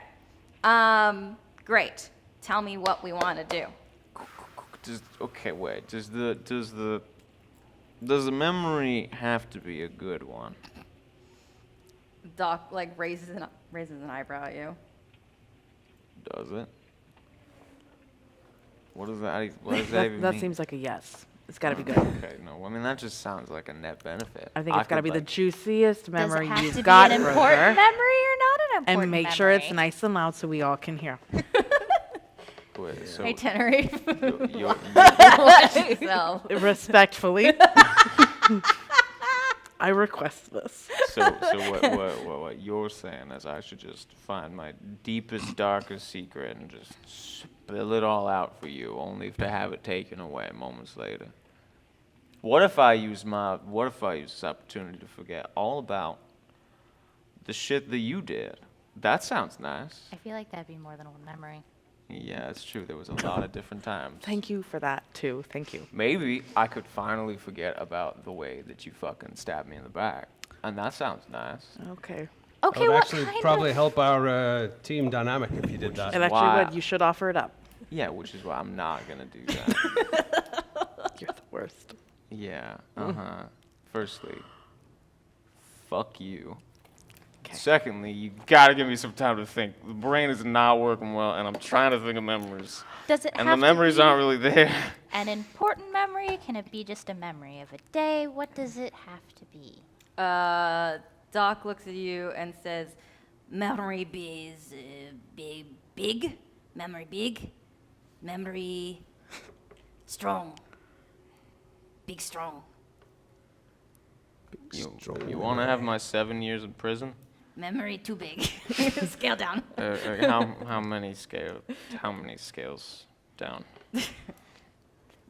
Great. Tell me what we want to do. Okay, wait. Does the memory have to be a good one? Doc like raises an eyebrow at you. Does it? What does that? What does that even That mean? seems like a yes. It's got to be good. Okay, no. I mean, that just sounds like a net benefit. I think it's got to could, be the like- juiciest Does memory it have you've to got, be an Broker. important memory or not an important And make sure it's memory? nice and loud so we all can hear. Wait, so Hey, Tenerife. you're- So, Respectfully. I request this. so what you're saying is I should just find my deepest, darkest secret and just spill it all out for you, only to have it taken away moments later. What if I use this opportunity to forget all about the shit that you did? That sounds nice. I feel like that'd be more than one memory. Yeah, it's true. There was a lot of different times. Thank you for that, too. Thank you. Maybe I could finally forget about the way that you fucking stabbed me in the back. And that sounds nice. Okay. that okay, would what actually kind probably of... help our team dynamic if you did that. It actually why- would. You should offer it up. Yeah, which is why I'm not gonna do that. You're the worst. Yeah, Firstly, fuck you. Secondly, you gotta give me some time to think. The brain is not working well, and I'm trying to think of memories. Does it And have the memories to be aren't really there. an important memory? Can it be just a memory of a day? What does it have to be? Doc looks at you and says, memory is big, memory strong, big strong. You wanna have my 7 years in prison? Memory too big. Scale down. How many scales down?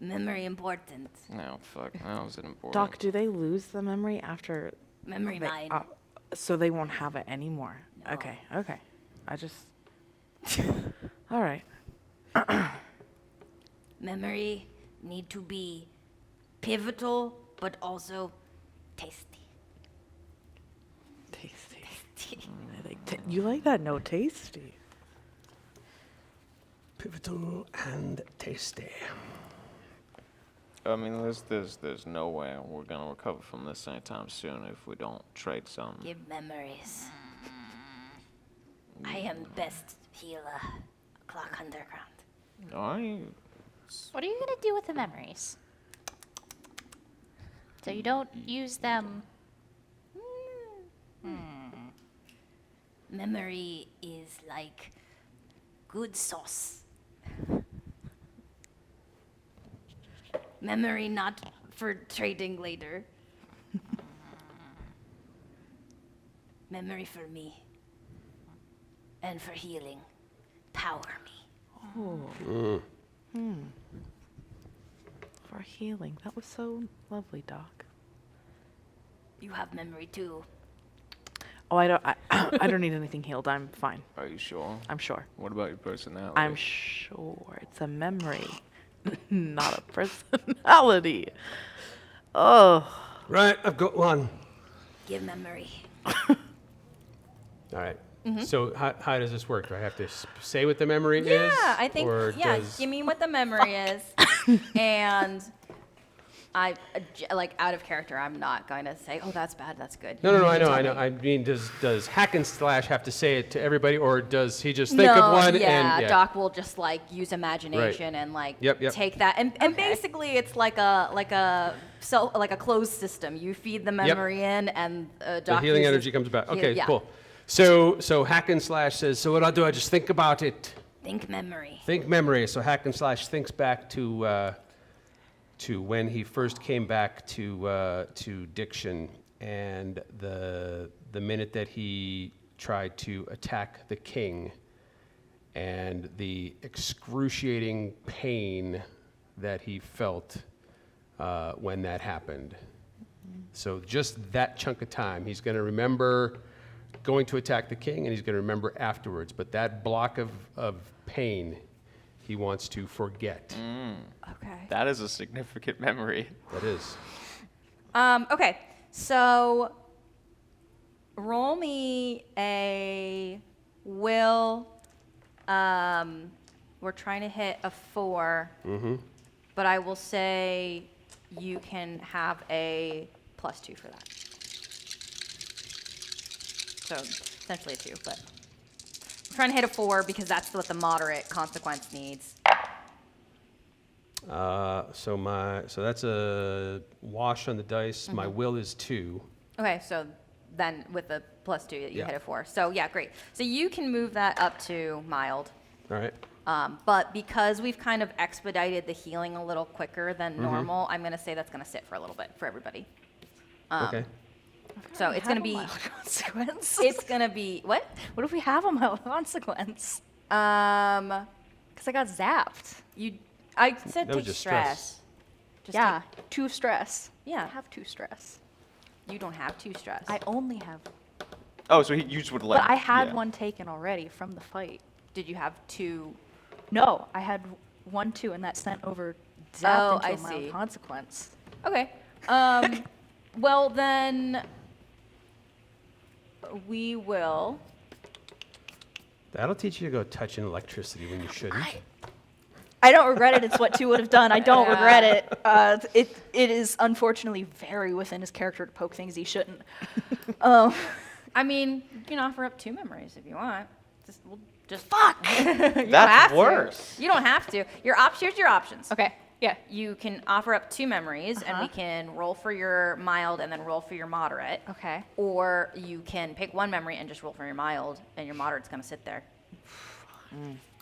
Memory important. No, fuck, that was important. Doc, do they lose the memory after Memory they, mine. so they won't have it anymore? No. Okay. I just... All right. Memory need to be pivotal, but also tasty. Tasty. I like you like that? No, tasty. Pivotal and tasty. I mean, there's no way we're gonna recover from this anytime soon if we don't trade some. Give memories. I am best healer. Clock underground. What are you gonna do with the memories? So you don't use them. Memory is like good sauce. Memory not for trading later. Memory for me. And for healing. Power me. For healing. That was so lovely, Doc. You have memory too. Oh, I don't need anything healed. I'm fine. Are you sure? I'm sure. What about your personality? I'm sure. It's a memory, not a personality. Oh. Right, I've got one. Give memory. All right. So how does this work? Do I have to say what the memory is? Yeah, I think, or yeah, does- give me what the memory is. And I, like, out of character, I'm not going to say, oh, that's bad, that's good. No, You I know. tell me. I mean, does Hack and Slash have to say it to everybody, or does he just think of one yeah, and Doc will just like use imagination and like Yep. take that and basically it's like a closed system. You feed the memory in and the Doc healing uses- energy comes back? Okay, yeah. cool. So Hack and Slash says, so what I'll do, I just think about it. Think memory. Think memory. So Hack and Slash thinks back to when he first came back to Diction, and the minute that he tried to attack the king, and the excruciating pain that he felt when that happened. So just that chunk of time, he's going to remember going to attack the king, and he's going to remember afterwards. But that block of pain, he wants to forget. Okay. That is a significant memory. That is. Okay, so roll me a will. We're trying to hit a 4, but I will say you can have a +2 for that. So essentially a 2, but we're trying to hit a 4 because that's what the moderate consequence needs. So that's a wash on the dice. My will is 2. Okay, so then with the +2 that you Yeah. hit a 4. So yeah, great. So you can move that up to mild. All right. But because we've kind of expedited the healing a little quicker than normal, I'm going to say that's going to sit for a little bit for everybody. Okay. So it's going to be, consequence. it's going to be, what? What if we have a mild consequence? Um, Because I got zapped. I said That was take just stress. stress. Just Yeah, 2 stress. Yeah. I have 2 stress. you don't have 2 stress. I only have, Oh, so you just would let. but I had yeah. one taken already from the fight. Did you have 2? No, I had 1, 2, and that sent over zapped Oh, into I a mild see. consequence. Okay. Well, then we will. That'll teach you to go touching electricity when you shouldn't. I don't regret it. It's what 2 would have done. I don't Yeah. regret it. It is unfortunately very within his character to poke things he shouldn't. I mean, you can offer up 2 memories if you want. We'll just Fuck. You don't That's have to. worse. You don't have to. Here's your options. Okay. Yeah. You can offer up 2 memories, and we Uh-huh. can roll for your mild and then roll for your moderate. Okay. Or you can pick 1 memory and just roll for your mild, and your moderate's gonna sit there.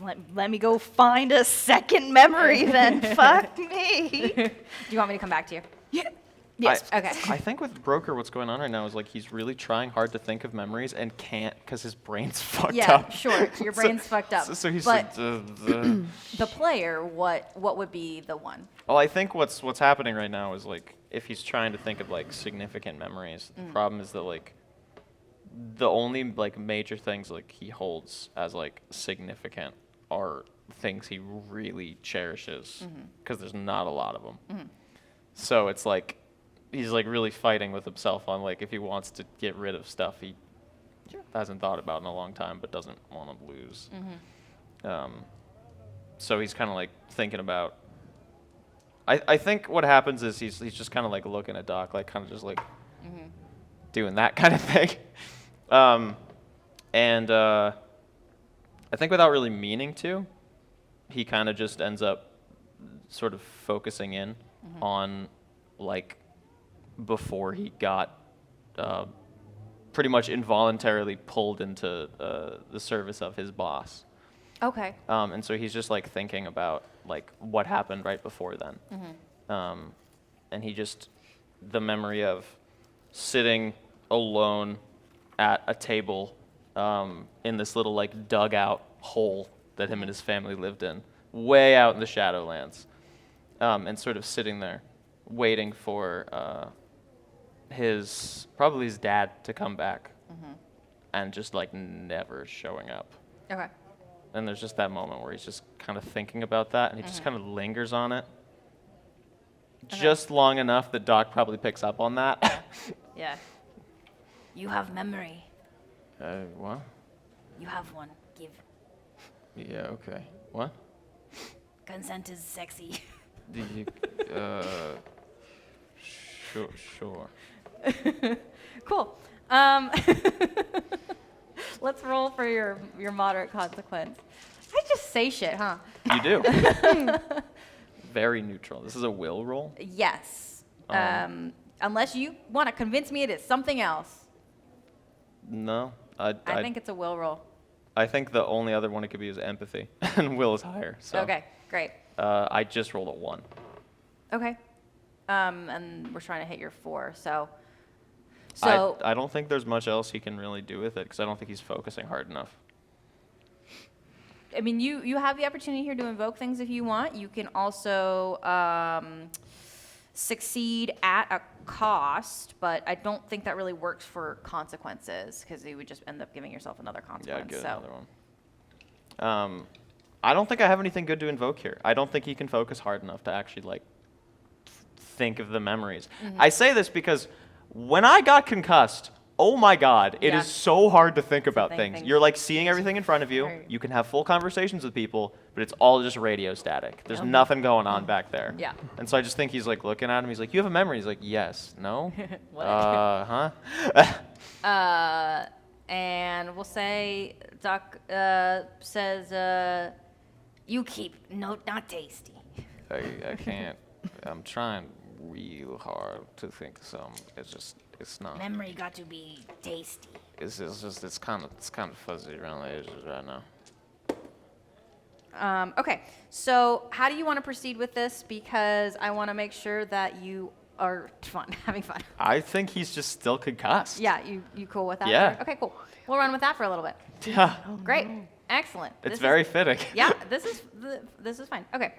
Let me go find a second memory then. Fuck me. Do you want me to come back to you? Yeah. Yes. Okay. I think with Broker, what's going on right now is like he's really trying hard to think of memories and can't because his brain's fucked Yeah, up. sure. Your So- brain's fucked up. So he's but like, the player, what would be the one? Well, I think what's happening right now is like if he's trying to think of like significant memories, the problem is that like the only like major things like he holds as like significant are things he really cherishes because there's not a lot of them. So it's like he's like really fighting with himself on like if he wants to get rid of stuff he hasn't thought about in a long time but doesn't want to lose. So he's kind of like thinking about. I think what happens is he's just kind of like looking at Doc, like kind of just like doing that kind of thing. I think without really meaning to, he kind of just ends up sort of focusing in on like before he got pretty much involuntarily pulled into the service of his boss. Okay. And so he's just like thinking about like what happened right before then. And he just, the memory of sitting alone at a table in this little like dugout hole that him and his family lived in, way out in the Shadowlands, and sort of sitting there, waiting for probably his dad to come back, and just like never showing up. Okay. And there's just that moment where he's just kind of thinking about that, and he just kind of lingers on it, just long enough that Doc probably picks up on that. Yeah. You have memory. What? You have one. Give. Yeah, okay. What? Consent is sexy. Did you, sure. Cool. Let's roll for your moderate consequence. I just say shit, huh? You do. Very neutral. This is a will roll? Yes. Unless you want to convince me it is something else. No. I think it's a will roll. I think the only other one it could be is empathy, and will is higher. So. Okay, great. I just rolled a 1. Okay. And we're trying to hit your 4, so. I don't think there's much else he can really do with it, because I don't think he's focusing hard enough. I mean, you have the opportunity here to invoke things if you want. You can also succeed at a cost, but I don't think that really works for consequences, because you would just end up giving yourself another consequence. Yeah, get so. another one. I don't think I have anything good to invoke here. I don't think he can focus hard enough to actually, like, think of the memories. I say this because when I got concussed, oh my God, it is so hard to think about things. You're like seeing everything in front of you. Right. You can have full conversations with people, but it's all just radio static. There's nothing going on back there. Yeah. And so I just think he's like looking at him. He's like, "You have a memory." He's like, "Yes." No. What? Huh? And we'll say Doc says, "You keep not tasty." I can't. I'm trying real hard to think of some. It's not. Memory got to be tasty. It's kind of fuzzy around the edges right now. Okay, so how do you want to proceed with this? Because I want to make sure that you are having fun. I think he's just still concussed. Yeah, you cool with that? Yeah. Okay, cool. We'll run with that for a little bit. Yeah. Great, excellent. It's This very is, fitting. yeah. This is fine. Okay,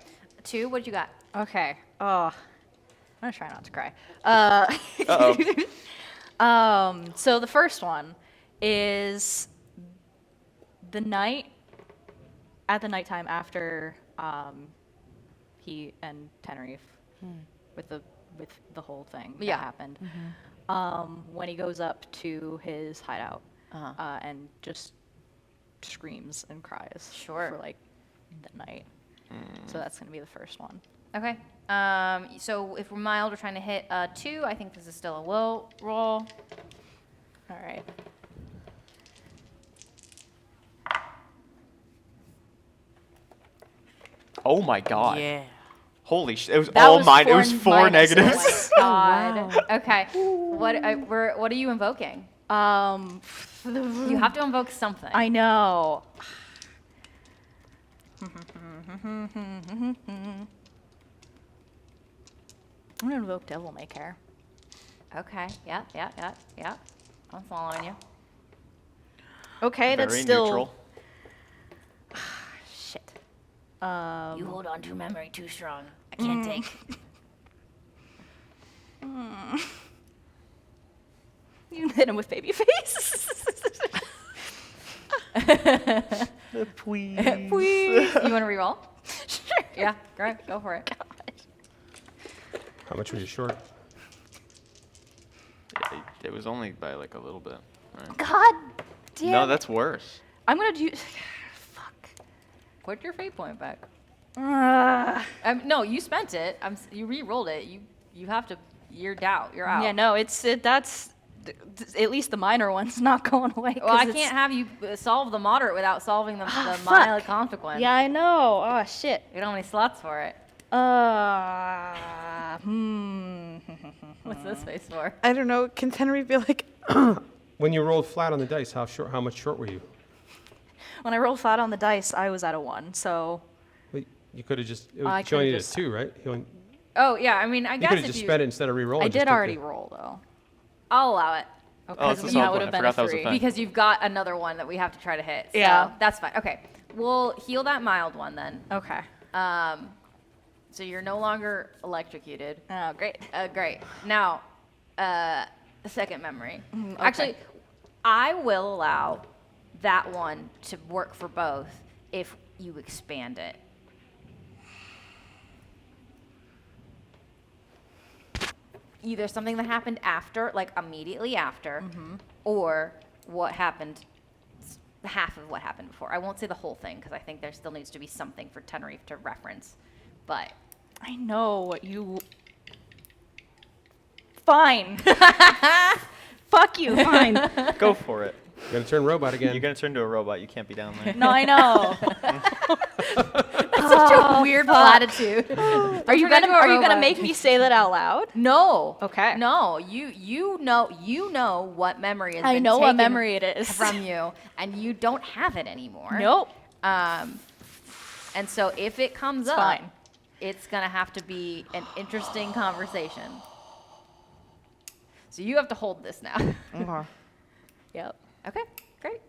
2. What you got? Okay. Oh, I'm gonna try not to cry. So the first one is the nighttime after he and Tenerife with the whole thing that happened. When he goes up to his hideout and just screams and cries for like the night. So that's gonna be the first one. Okay. So if we're mild, we're trying to hit 2. I think this is still a will roll. All right. Oh my God. Yeah. Holy shit! It was That all was mine. It 4 was 4 minuses. negatives. Oh my God. Okay. What are you invoking? You have to invoke something. I know. I'm gonna invoke Devil May Care. Okay. Yeah. I'm following you. Okay, that's Very still neutral. shit. You hold on to memory too strong. I can't take. You hit him with baby face. Please. Please. You want to reroll? Sure. Yeah. Great. Go for it. How much were you short? It was only by like a little bit. Right? God damn. No, it. that's worse. I'm gonna do. Fuck. Put your fate point back. Uh, No, you spent it. You re-rolled it. You have to. You're out. You're out. yeah, no, that's at least the minor one's not going away. Well, I 'cause can't have you solve the moderate without solving the fuck. mild consequence. Yeah, I know. Oh shit. You don't have any slots for it. What's this face for? I don't know. Can Tenerife be like, When you rolled flat on the dice, how much short were you? When I rolled flat on the dice, I was at a 1. So Well, you could have just. It I was showing could've you just- at 2, right? Oh yeah, I mean, I You guess could have if just you. spent it instead of re-rolling. I just did take already the- roll though. I'll allow it. Oh, it's a that solid would point. have I been a forgot that was a 3. thing. Because you've got another one that we have to try to hit. So Yeah. that's fine. Okay. We'll heal that mild one then. Okay. So you're no longer electrocuted. Oh, great. Great. Now, the second memory. Okay. Actually, I will allow that one to work for both if you expand it. Either something that happened after, like immediately after, or what happened, half of what happened before. I won't say the whole thing because I think there still needs to be something for Tenerife to reference. But I know what you. Fine. Fuck you. Fine. Go for it. Gonna turn robot again. You're gonna turn into a robot. You can't be down there. No, I know. that's such a weird platitude. Are you gonna make me say that out loud? No. Okay. No, you know what memory is. I know what memory it is. from you, and you don't have it anymore. Nope. And so if it comes up, fine. it's gonna have to be an interesting conversation. So you have to hold this now. Okay. Yep. Okay, great.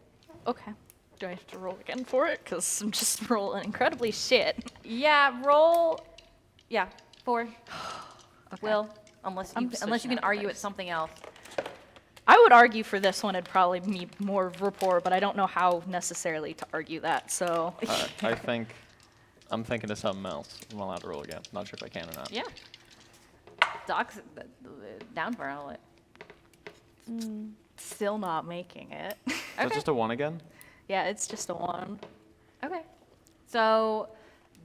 Okay. Do I have to roll again for it? Because I'm just rolling incredibly shit. Yeah, roll. Yeah, 4. Okay. Will, unless you I'm switching can out argue dice. it's something else. I would argue for this one it'd probably be more rapport, but I don't know how necessarily to argue that, so. I think I'm thinking of something else. I'm allowed to roll again. Not sure if I can or not. Yeah. Doc's down for it. Still not making it. Is that just a 1 again? Yeah, it's just a 1. Okay. So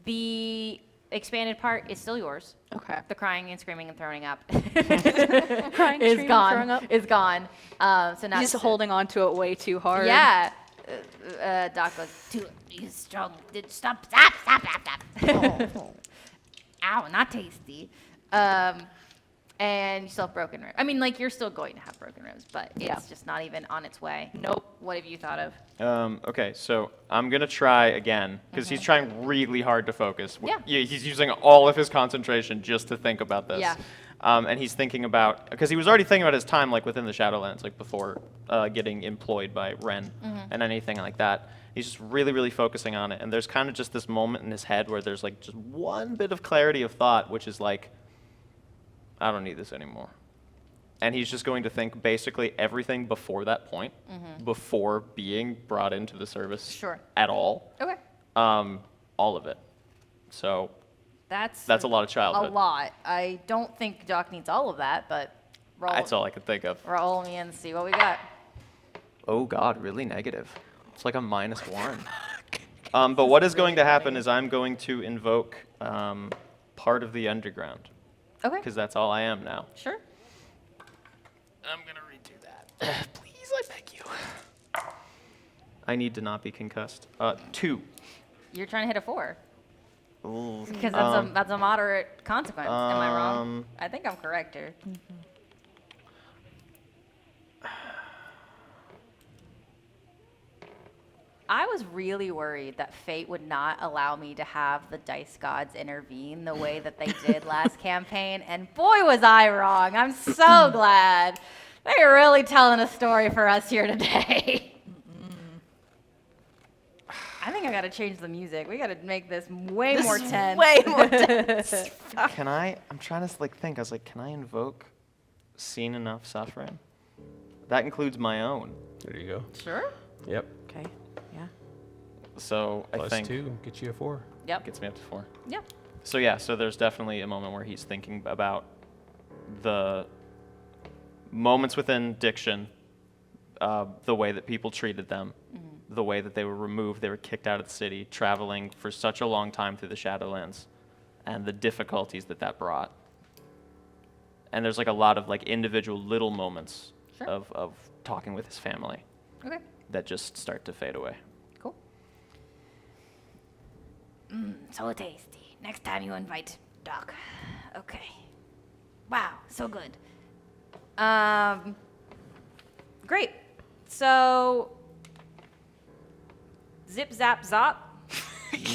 the expanded part is still yours. Okay. The crying and screaming and throwing up Crying, is screaming, gone. throwing up. Is gone. So now He's holding on to it way too hard. Yeah. Doc goes, too strong. Stop. Ow, not tasty. And you still have broken ribs. I mean, like, you're still going to have broken ribs, but Yeah. it's just not even on its way. Nope. What have you thought of? Okay, so I'm gonna try again because he's trying really hard to focus. Yeah. He's using all of his concentration just to think about this. Yeah. And he's thinking about because he was already thinking about his time like within the Shadowlands, like before getting employed by Ren and anything like that. He's just really, really focusing on it, and there's kind of just this moment in his head where there's like just one bit of clarity of thought, which is like, I don't need this anymore. And he's just going to think basically everything before that point, before being brought into the service Sure. at all. Okay. All of it. So That's that's a lot of a childhood. lot. I don't think Doc needs all of that, but That's all I could think of. roll me and see what we got. Oh God, really negative. It's like a -1. But what is going to happen is I'm going to invoke part of the underground. Okay. Because that's all I am now. Sure. I'm gonna redo that. Please, I beg you. I need to not be concussed. 2. You're trying to hit a 4. Ooh. Because that's a moderate consequence. Am I wrong? I think I'm correct here. I was really worried that fate would not allow me to have the dice gods intervene the way that they did last campaign, and boy was I wrong. I'm so glad. They're really telling a story for us here today. I think I gotta change the music. We gotta make this way more tense. Way more tense. Can I? I'm trying to like think. I was like, can I invoke seen enough suffering? That includes my own. There you go. Sure. Yep. Okay. Yeah. So I Plus think 2 gets you a 4. Yep. gets me up to 4. Yep. So yeah, so there's definitely a moment where he's thinking about the moments within Diction, the way that people treated them, the way that they were removed, they were kicked out of the city, traveling for such a long time through the Shadowlands, and the difficulties that that brought. And there's like a lot of like individual little moments Sure. of talking with his family Okay. that just start to fade away. Cool. So tasty. Next time you invite Doc. Okay. Wow, so good. Great. So, zip, zap, zop.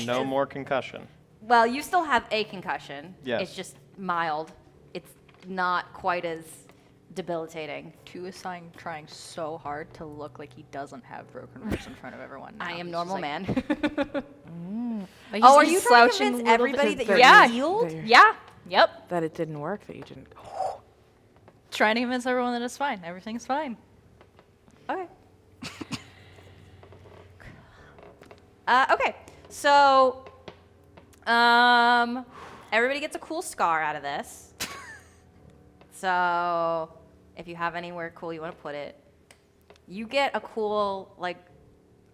No more concussion. Well, you still have a concussion. Yes. It's just mild. It's not quite as debilitating. 2 is trying so hard to look like he doesn't have broken ribs in front of everyone. I now. am He's normal just man. like, Oh, are he's you trying to slouching a convince little everybody bit. that you're Yeah. healed? Yeah. Yep. That it didn't work, that you didn't. Trying to convince everyone that it's fine. Everything's fine. Okay. Okay. So, everybody gets a cool scar out of this. So, if you have anywhere cool you want to put it, you get a cool, like,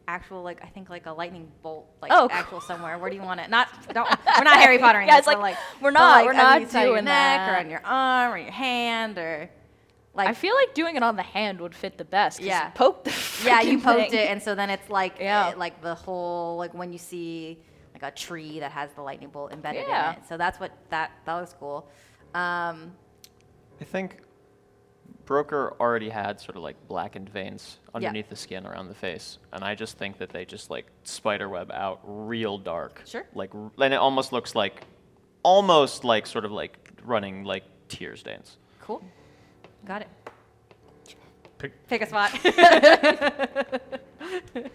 actual, like, I think, like, a lightning bolt, like, Oh, actual somewhere. Where do you want it? We're not Harry Pottering Yeah, this, it's but, like, but, we're not on the side of your doing neck, or that. on your arm, or your hand, or, like, I feel like doing it on the hand would fit the best. 'Cause Yeah. You poke the yeah, you freaking poked thing. it, and so then it's like, Yeah. like the whole, like when you see like a tree that has the lightning bolt embedded Yeah. in it. So that's what that looks cool. I think Broker already had sort of like blackened veins underneath the skin around the face, and I just think that they just like spiderweb out real dark. Sure. Like, and it almost looks like, almost like sort of like running like tear stains. Cool. Got it. Pick, Pick a spot.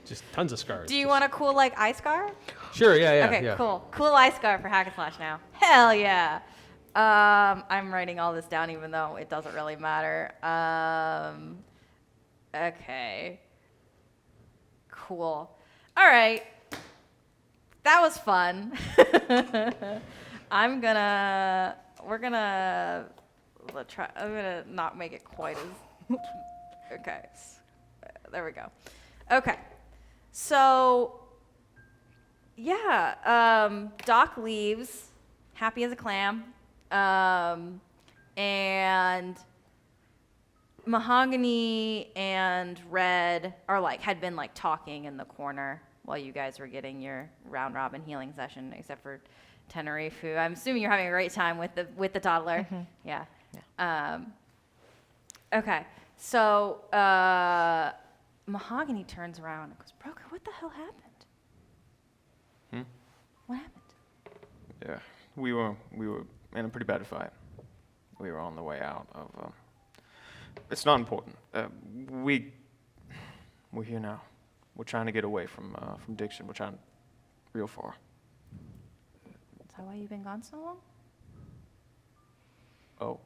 just tons of scars. Do you want a cool like eye scar? Sure, yeah, Okay, yeah. cool. Cool eye scar for Hack and Slash now. Hell yeah. I'm writing all this down even though it doesn't really matter. Okay. Cool. All right. That was fun. I'm gonna not make it quite as, okay. There we go. Okay. So, yeah, Doc leaves, happy as a clam, and Mahogany and Red had been like talking in the corner while you guys were getting your round robin healing session, except for Tenerife, who I'm assuming you're having a great time with the toddler. Yeah. Okay. So Mahogany turns around and goes, "Broker, what the hell happened? What happened?" Yeah, we were in a pretty bad fight. We were on the way out of. It's not important. We're here now. We're trying to get away from Diction. We're trying real far. Is that why you've been gone so long? Oh,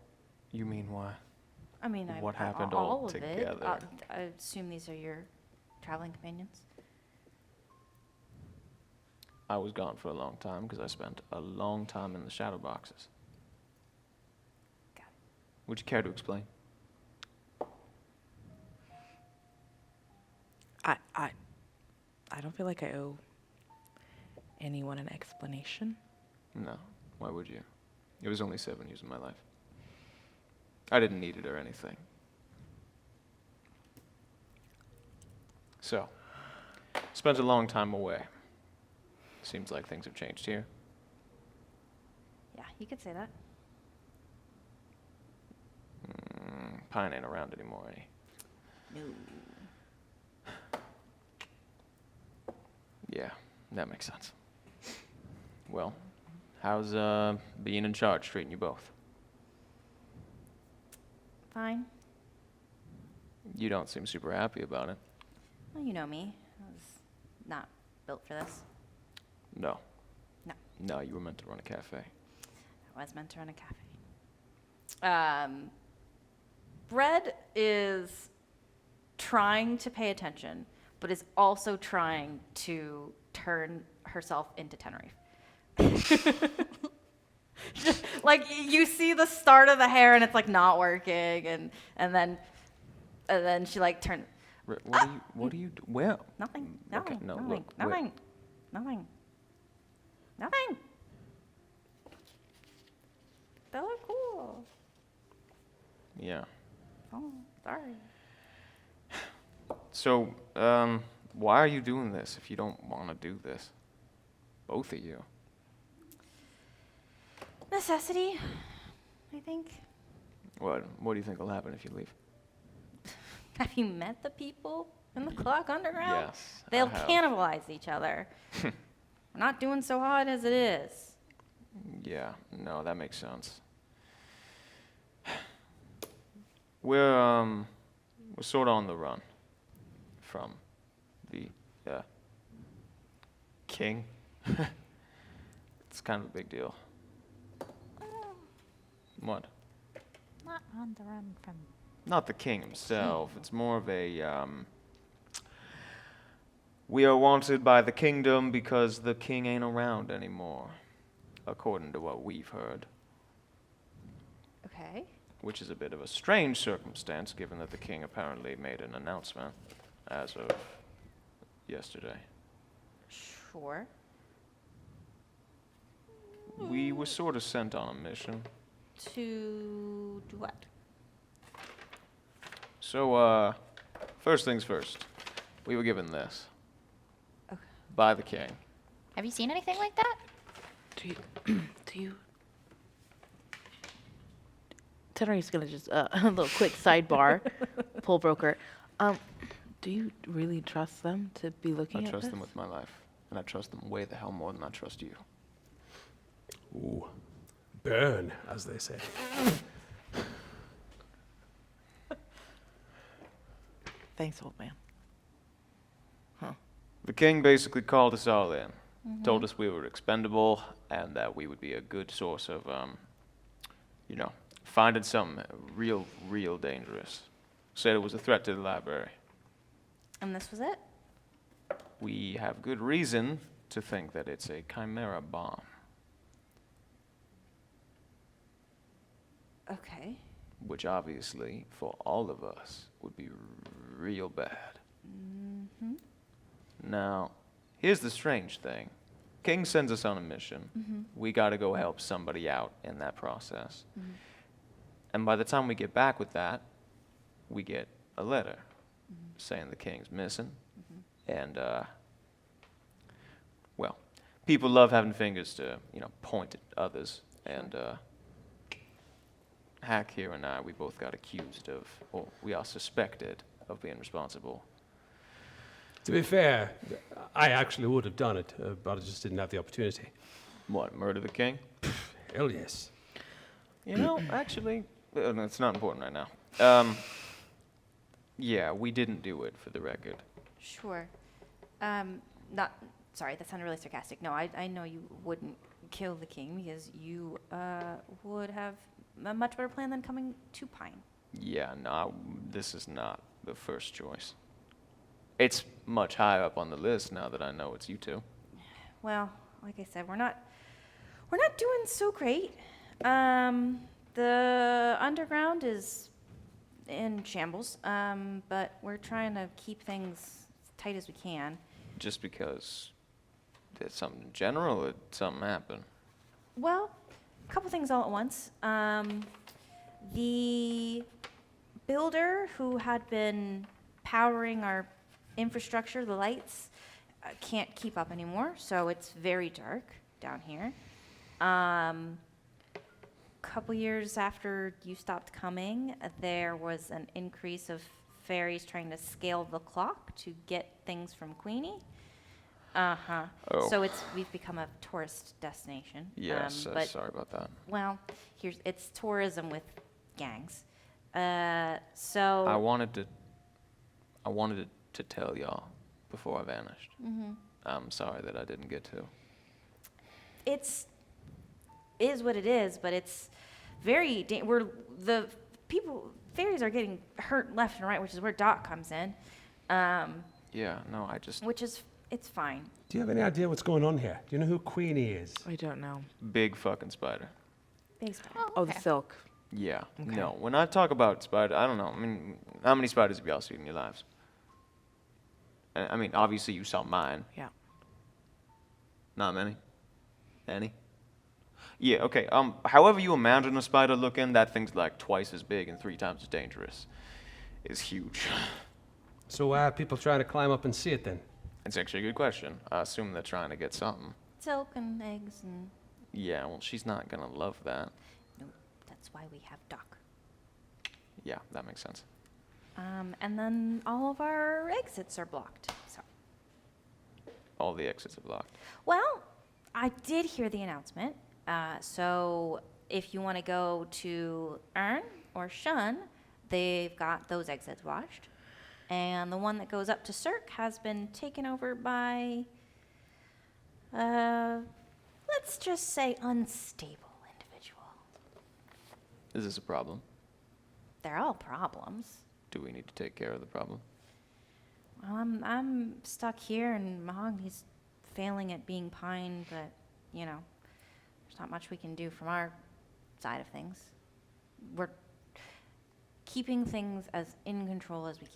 you mean why? I mean, What happened all all of it. together? I assume these are your traveling companions. I was gone for a long time because I spent a long time in the shadow boxes. Got it. Would you care to explain? I don't feel like I owe anyone an explanation. No. Why would you? It was only 7 years of my life. I didn't need it or anything. So, spent a long time away. Seems like things have changed here. Yeah, you could say that. Pine ain't around anymore, eh? No. Yeah, that makes sense. Well, how's being in charge treating you both? Fine. You don't seem super happy about it. Well, you know me. I was not built for this. No. No. No, you were meant to run a cafe. I was meant to run a cafe. Red is trying to pay attention, but is also trying to turn herself into Tenerife. Like you see the start of the hair and it's like not working, and then she like turns. What do you do? Well, Nothing. Okay, Nothing. no, nothing. look, nothing. wait. Nothing. Nothing. They look cool. yeah. Oh, sorry. So, why are you doing this if you don't want to do this? Both of you. Necessity, I think. What do you think will happen if you leave? Have you met the people in the Clock Underground? Yes, I They'll have. cannibalize each other. We're not doing so hot as it is. Yeah, no, that makes sense. We're sort of on the run from the king. It's kind of a big deal. What? Not on the run from. Not the king himself. It's more of a we are wanted by the kingdom because the king ain't around anymore, according to what we've heard. Okay. Which is a bit of a strange circumstance, given that the king apparently made an announcement as of yesterday. Sure. We were sort of sent on a mission. To do what? So, first things first. We were given this. Okay. By the king. Have you seen anything like that? Do you? Tenerife's gonna just a little quick sidebar, pull broker. Do you really trust them to be looking I at trust this? them with my life. And I trust them way the hell more than I trust you. Ooh, burn, as they say. Thanks, old man. The king basically called us all in. Told us we were expendable and that we would be a good source of, finding something real dangerous. Said it was a threat to the library. And this was it? We have good reason to think that it's a chimera bomb. Okay. Which obviously, for all of us, would be real bad. Mm-hmm. Now, here's the strange thing. King sends us on a mission. Mm-hmm. We gotta go help somebody out in that process. Mm-hmm. And by the time we get back with that, we get a letter saying the king's missing. And, well, people love having fingers to, point at others. And, Hack here and I, we both got accused of, or we are suspected of being responsible. To be fair, I actually would have done it, but I just didn't have the opportunity. What, murder the king? Hell yes. Actually, it's not important right now. Yeah, we didn't do it, for the record. Sure. Sorry, that sounded really sarcastic. No, I know you wouldn't kill the king because you would have a much better plan than coming to Pine. Yeah, no, this is not the first choice. It's much higher up on the list now that I know it's you two. Well, like I said, we're not doing so great. The underground is in shambles, but we're trying to keep things as tight as we can. Just because did something general or did something happen? Well, a couple things all at once. The builder who had been powering our infrastructure, the lights, can't keep up anymore, so it's very dark down here. Couple years after you stopped coming, there was an increase of fairies trying to scale the clock to get things from Queenie. Uh-huh. Oh. So we've become a tourist destination. Yes, but sorry about that. well, it's tourism with gangs. So I wanted to tell y'all before I vanished. I'm sorry that I didn't get to. it's is what it is, but it's very the fairies are getting hurt left and right, which is where Doc comes in. Yeah, no, I just It's fine. Do you have any idea what's going on here? Do you know who Queenie is? I don't know. big fucking spider. Big spider. Oh, the silk. Yeah. Okay. No, when I talk about spider, I don't know. I mean, how many spiders have y'all seen in your lives? I mean, obviously you saw mine. Yeah. Not many. Any? Yeah. Okay. However you imagine a spider looking, that thing's like twice as big and 3 times as dangerous. It's huge. So why are people trying to climb up and see it then? It's actually a good question. I assume they're trying to get something. Silk and eggs and Yeah. Well, she's not gonna love that. no, that's why we have Doc. Yeah, that makes sense. And then all of our exits are blocked. So, All the exits are blocked. well, I did hear the announcement. So if you want to go to Earn or Shun, they've got those exits washed. And the one that goes up to Cirque has been taken over by, let's just say, unstable individual. Is this a problem? They're all problems. Do we need to take care of the problem? Well, I'm stuck here, and Mahogany's failing at being Pine, but, you know, there's not much we can do from our side of things. We're keeping things as in control as we can.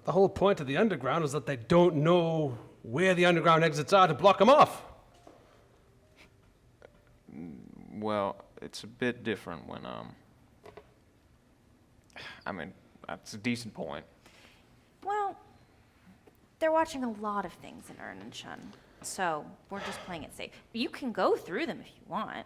The whole point of the underground is that they don't know where the underground exits are to block them off. Well, it's a bit different when, I mean, that's a decent point. Well, they're watching a lot of things in Ern and Shun, so we're just playing it safe. You can go through them if you want.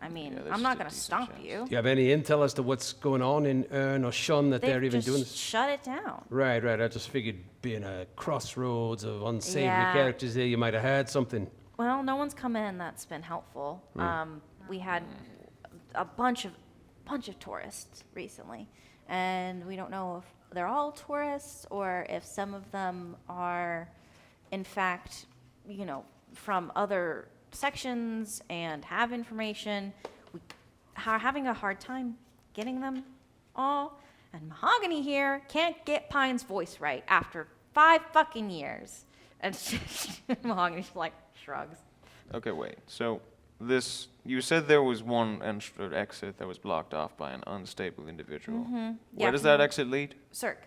I mean, Yeah, there's I'm not a going to decent stop chance. you. Do you have any intel as to what's going on in Ern or Shun that they're They've even just doing this? shut it down. Right. I just figured being a crossroads of unsavory Yeah. characters there, you might have heard something. Well, no one's come in that's been helpful. We had a bunch of tourists recently, and we don't know if they're all tourists or if some of them are, in fact, you know, from other sections and have information. We are having a hard time getting them all, and Mahogany here can't get Pine's voice right after 5 fucking years. And Mahogany like shrugs. Okay, wait. So this, you said there was one exit that was blocked off by an unstable individual. Yeah, Where does from that the- exit lead? Cirque.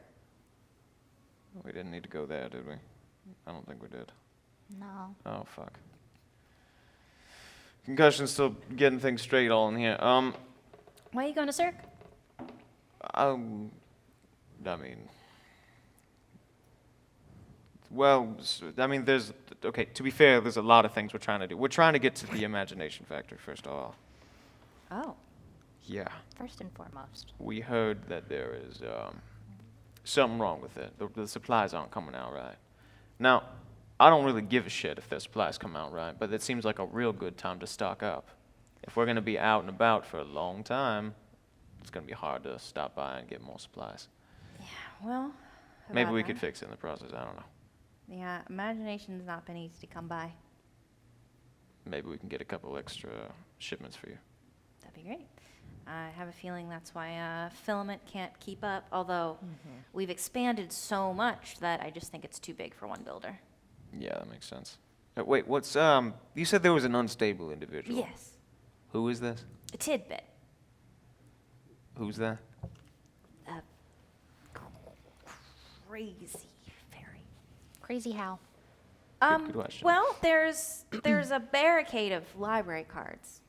We didn't need to go there, did we? I don't think we did. No. Oh, fuck. Concussion's still getting things straight all in here. Why are you going to Cirque? I mean, well, I mean, okay, to be fair, there's a lot of things we're trying to do. We're trying to get to the imagination factor, first of all. Oh. Yeah, First and foremost. we heard that there is something wrong with it. The supplies aren't coming out right. Now, I don't really give a shit if the supplies come out right, but it seems like a real good time to stock up. If we're going to be out and about for a long time, it's going to be hard to stop by and get more supplies. Well, Maybe we could fix it in the process, I don't know. Yeah, imagination's not been easy to come by. Maybe we can get a couple extra shipments for you. That'd be great. I have a feeling that's why Filament can't keep up, although we've expanded so much that I just think it's too big for one builder. Yeah, that makes sense. Wait, what's, you said there was an unstable individual. Yes. Who is this? A tidbit. Who's that? A crazy fairy. Crazy how? Good question. Well, there's a barricade of library cards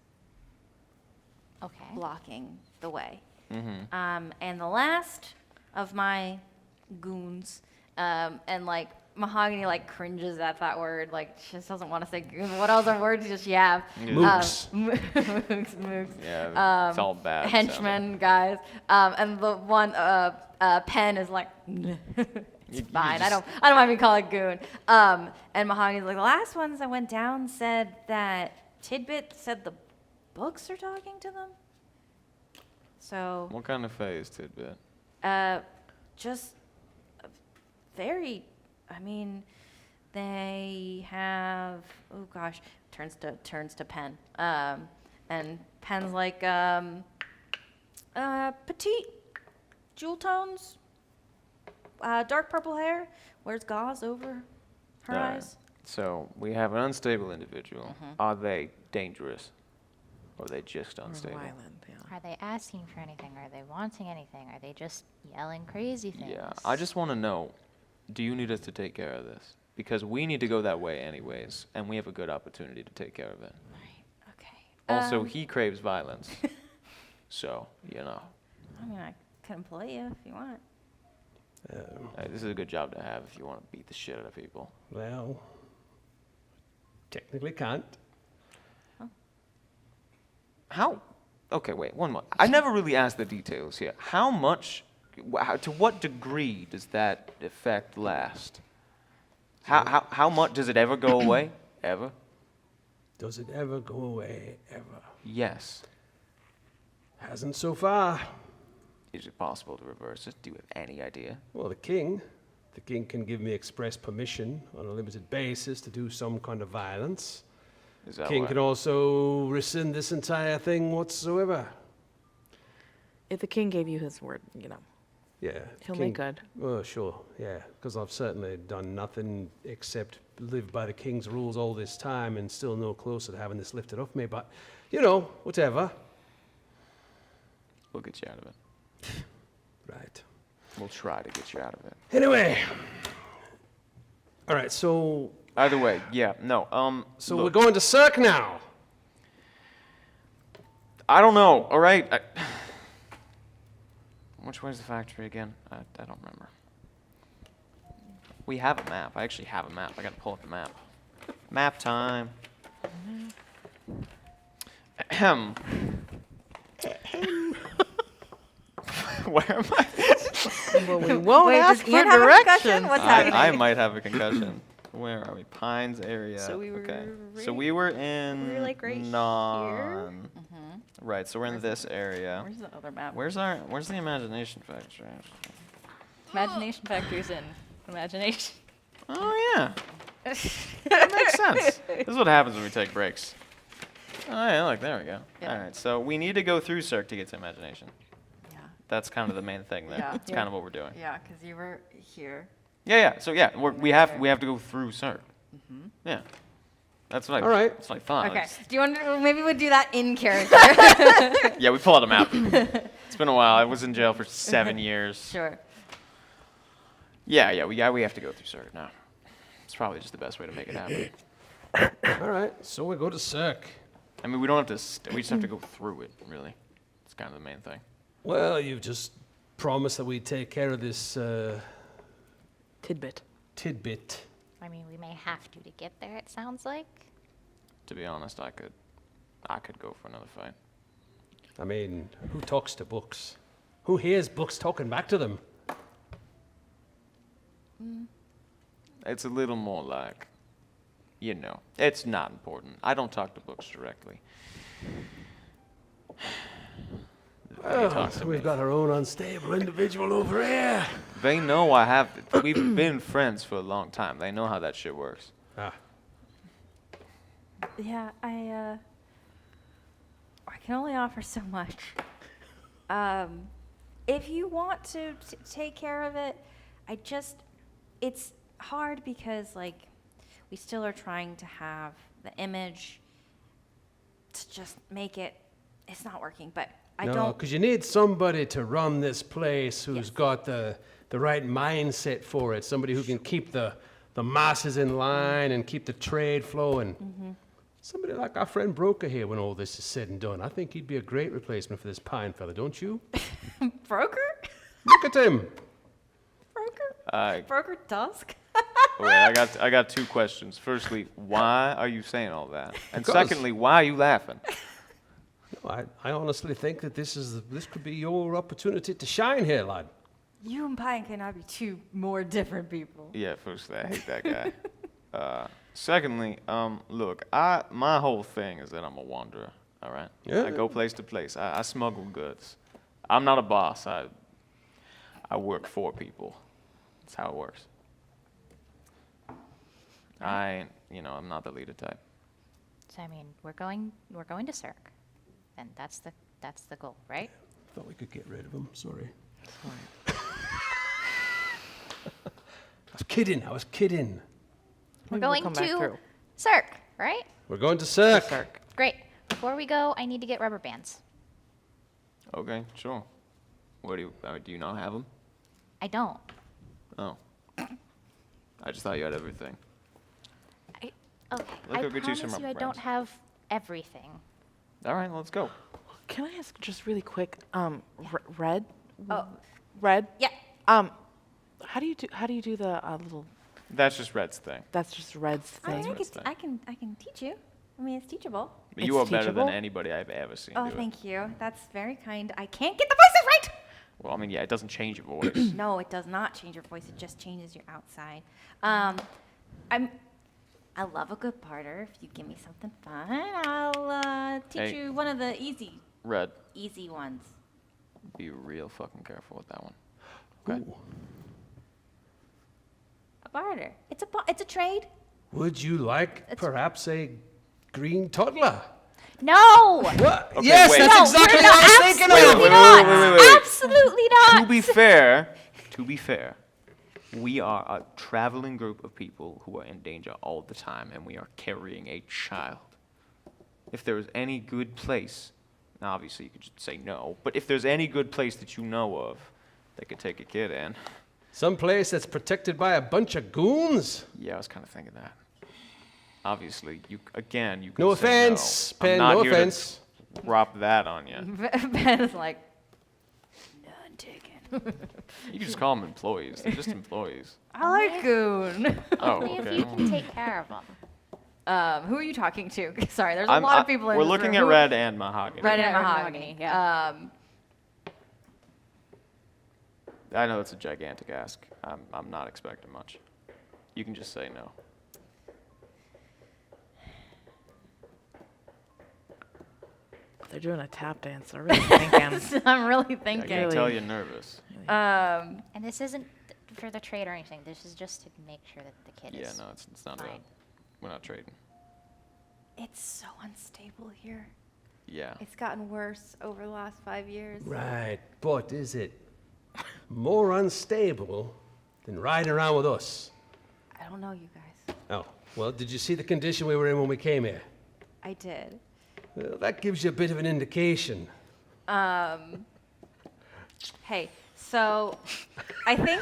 Okay. blocking the way. Mm-hmm. And the last of my goons, and like Mahogany like cringes at that word, like she just doesn't want to say goon. What other words does she have? Mooks. Mooks. Yeah, it's all bad. Henchmen, guys. And the one Pen is like, it's fine. I don't mind being called a goon. And Mahogany's like, the last ones that went down said that Tidbit said the books are talking to them. So, What kind of phase, Tidbit? just very, I mean, they have, oh gosh, turns to Pen. And Pen's like, petite, jewel tones, dark purple hair, wears gauze over her All right. eyes. So we have an unstable individual. Are they dangerous? Or are they just Or unstable? violent, yeah. Are they asking for anything? Are they wanting anything? Are they just yelling crazy things? Yeah, I just want to know, do you need us to take care of this? Because we need to go that way anyways, and we have a good opportunity to take care of it. Right, okay. Also, he craves violence. So, you know, I mean, I could employ you if you want. hey, this is a good job to have if you want to beat the shit out of people. Well, technically can't. How? Okay, wait, one more. I never really asked the details here. How much, to what degree does that effect last? How much, does it ever go away? Ever? Does it ever go away? Ever? Yes. Hasn't so far. Is it possible to reverse it? Do you have any idea? Well, the king can give me express permission on a limited basis to do some kind of violence. Is that King why? can also rescind this entire thing whatsoever. If the king gave you his word, Yeah. he'll king, make good. Oh, sure, yeah. Because I've certainly done nothing except live by the king's rules all this time and still no closer to having this lifted off me. But, whatever. We'll get you out of it. Right. We'll try to get you out of it. Anyway. All right, so Either way, yeah, no. we're Look, going to Cirque now. I don't know. All right. Which way's the factory again? I don't remember. We have a map. I actually have a map. I gotta pull up the map. Map time. Ahem. Where am I? Well, we won't Wait, ask does for Ian have a concussion? directions. What's happening? I might have a concussion. Where are we? Pines area. So we were okay. So right- we were in we were, like, right here? Non. Right. So we're in this area. Where's the other map? Where's the imagination factory? Imagination Factory's in Imagination. Oh yeah. That makes sense. This is what happens when we take breaks. Oh yeah, look, there we go. Yeah. All right, so we need to go through Cirque to get to imagination. Yeah. That's kind of the main thing there. Yeah. That's kind of what we're doing. Yeah, because you were here. Yeah. So yeah, we have to go through Cirque. Yeah. That's what I. All right. That's what I thought. Okay. Do you want to, maybe we'll do that in character? Yeah, we pull out a map. It's been a while. I was in jail for 7 years. Sure. Yeah. We have to go through Cirque now. It's probably just the best way to make it happen. All right, so we go to Cirque. I mean, we don't have to. We just have to go through it. Really, it's kind of the main thing. Well, you've just promised that we'd take care of this Tidbit. tidbit. I mean, we may have to get there, it sounds like. To be honest, I could go for another fight. I mean, who talks to books? Who hears books talking back to them? It's a little more like, it's not important. I don't talk to books directly. They talk to We've me. got our own unstable individual over here. They know I have. We've been friends for a long time. They know how that shit works. Ah, Yeah, I can only offer so much. If you want to take care of it, it's hard because, we still are trying to have the image to just make it's not working, but I no, don't. because you need somebody to run this place who's Yes. got the right mindset for it. Somebody who can keep the masses in line and keep the trade flowing. Somebody like our friend Broker here when all this is said and done. I think he'd be a great replacement for this Pine fella, don't you? Broker? Look at him. Broker? Broker Dusk? Wait, I got two questions. Firstly, why are you saying all that? And Because- secondly, why are you laughing? No, I honestly think that this could be your opportunity to shine here, lad. You and Pine cannot be two more different people. Yeah, firstly, I hate that guy. Secondly, look, my whole thing is that I'm a wanderer. All right. Yeah. I go place to place. I smuggle goods. I'm not a boss. I work for people. That's how it works. I'm not the leader type. So, I mean, we're going to Cirque. And that's the goal, right? Thought we could get rid of him. Sorry. I was kidding. We're Maybe we'll going come back to through. Cirque, right? We're going to Cirque. Cirque. Great. Before we go, I need to get rubber bands. Okay, sure. What do you not have them? I don't. Oh. I just thought you had everything. Okay. Look, I I'll get you some promise you I rubber don't bands. have everything. All right, let's go. Can I ask just really quick? Red. Oh. Red. Yeah. How do you do the little? That's just Red's thing. That's just Red's I, thing. mean, That's what I can teach you. I mean, it's teachable. But you are It's better than teachable? anybody I've ever seen Oh, do it. thank you. That's very kind. I can't get the voices right. Well, I mean, yeah, it doesn't change your voice. No, it does not change your voice. It just changes your outside. I love a good barter. If you give me something fun, I'll teach Hey. you one of the easy Red, ones. Be real fucking careful with that one. Okay. Ooh. A barter. It's a trade. Would you like perhaps a green toddler? No! What? Okay, Yes, wait. that's No, exactly we're what I not. was thinking Wait, of. wait, wait, wait, wait, wait. Absolutely not. To be fair, we are a traveling group of people who are in danger all the time, and we are carrying a child. If there is any good place, now obviously you could just say no, but if there's any good place that you know of that could take a kid in, Some place that's protected by a bunch of goons? yeah, I was kind of thinking that. Obviously, you can No say offense, no. I'm Penn, not no here offense. to drop that on you. Ben is like, none taken. You can just call them employees. They're just employees. I like Goon. Oh, Only if okay. you can take care of them. Who are you talking to? Sorry, there's a lot of people in We're this looking room. at Red and Mahogany. Red and Yeah, Mahogany. yeah. I know it's a gigantic ask. I'm not expecting much. You can just say no. They're doing a tap dance. They're really thinking. I'm really I thinking. can tell you're nervous. Um, And this isn't for the trade or anything. This is just to make sure that the kid Yeah, is no, it's not. fine. We're not trading. it's so unstable here. Yeah. It's gotten worse over the last 5 years. Right, but is it more unstable than riding around with us? I don't know, you guys. Oh, well, did you see the condition we were in when we came here? I did. Well, that gives you a bit of an indication. Hey, so I think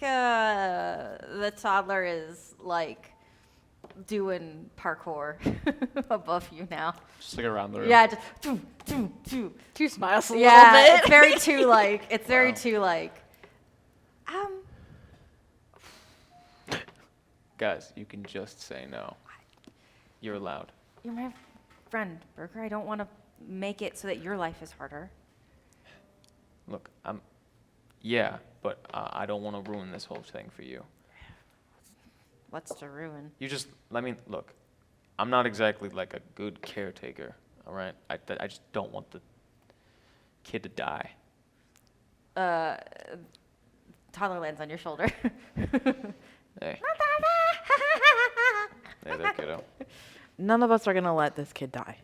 the toddler is like doing parkour above you now. Just like around the room. Yeah, just doo, doo, doo. Two smiles a Yeah, little bit. it's very too like. It's very Wow. too like. Guys, you can just say no. You're allowed. You're my friend, Broker. I don't want to make it so that your life is harder. Look, yeah, but I don't want to ruin this whole thing for you. What's to ruin? Look, I'm not exactly like a good caretaker, all right? I just don't want the kid to die. Toddler lands on your shoulder. Hey. Hey there, kiddo. None of us are gonna let this kid die.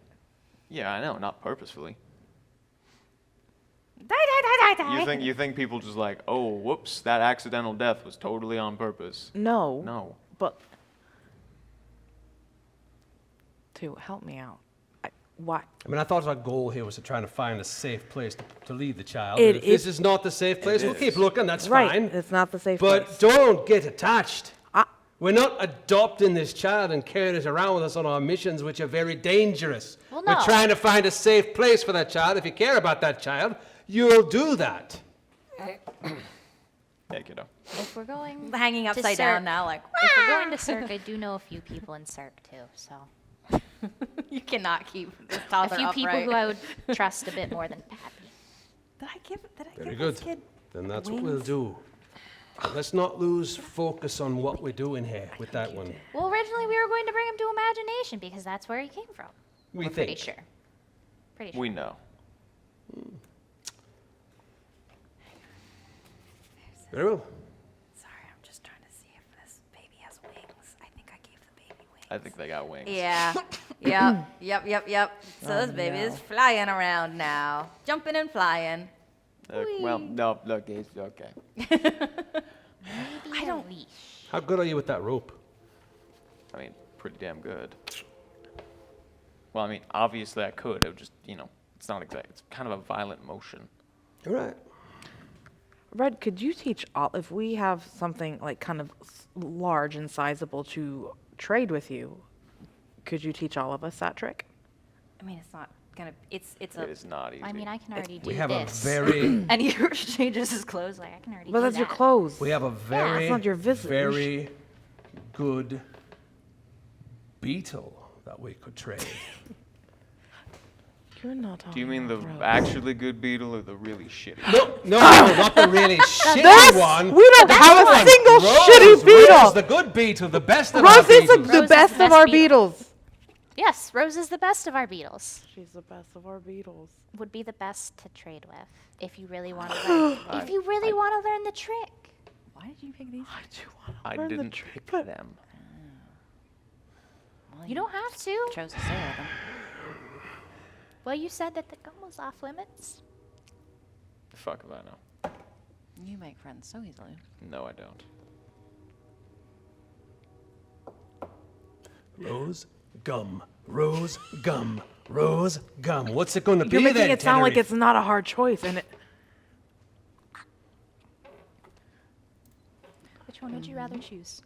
Yeah, I know, not purposefully. Die, die, die, die, die. You think people just like, oh, whoops, that accidental death was totally on purpose. No. No. But to help me out. Why? I mean, I thought our goal here was to try to find a safe place to leave the child. It If is- this is not the safe place, we'll keep is. looking, that's Right. fine. It's not the safe But place. don't get attached. I- We're not adopting this child and carrying it around with us on our missions, which are very dangerous. Well, We're no. trying to find a safe place for that child. If you care about that child, you'll do that. Yeah, kiddo. If we're going Hanging to upside Cirque- down now, like, If we're going to Cirque, I do know a few people in Cirque too, so you cannot keep this a toddler few people upright. who I would trust a bit more than Pappy. Did I give Very this good. kid Then that's what we'll wings? do. Let's not lose focus on what we're doing here with that one. Well, originally we were going to bring him to Imagination because that's where he came from. We We're pretty think. sure. Pretty sure. We know. Very well. Sorry, I'm just trying to see if this baby has wings. I think I gave the baby wings. I think they got wings. Yeah. yep. So this baby is flying around now. Jumping and flying. Well, no, look, it's okay. I don't. Leash. How good are you with that rope? I mean, pretty damn good. Well, I mean, obviously I could. It would just, it's not exact. It's kind of a violent motion. All right. Red, could you teach all, if we have something like kind of large and sizable to trade with you, could you teach all of us that trick? I mean, it's not gonna. It's It a. is not easy. I mean, I can already do We have this. a very, And he changes his clothes. Like I can already But do that's your that. clothes. we have a very, it's not your visage. very good beetle that we could trade. You're not Do you mean the Red. actually good beetle or the really shitty? No, not the really shitty That's- one. We don't have a single Rose, shitty beetle. Rose, the good beetle, the best of Rose our is beetles. the Rose is best the of best our beetle. beetles. Yes, Rose is the best of our beetles. She's the best of our beetles. Would be the best to trade with if you really want to learn. If you really want to learn the trick. Why did you pick these? I do want I to learn the didn't trick, pick but them. Well, You don't have to. chose to stay with them. Well, you said that the gum was off limits. The fuck if I know. You make friends so easily. No, I don't. Rose, gum, rose, gum, rose, gum. What's it going to be you're making then, it sound like Tenerife? it's not a hard choice, and it. Which one would you rather choose?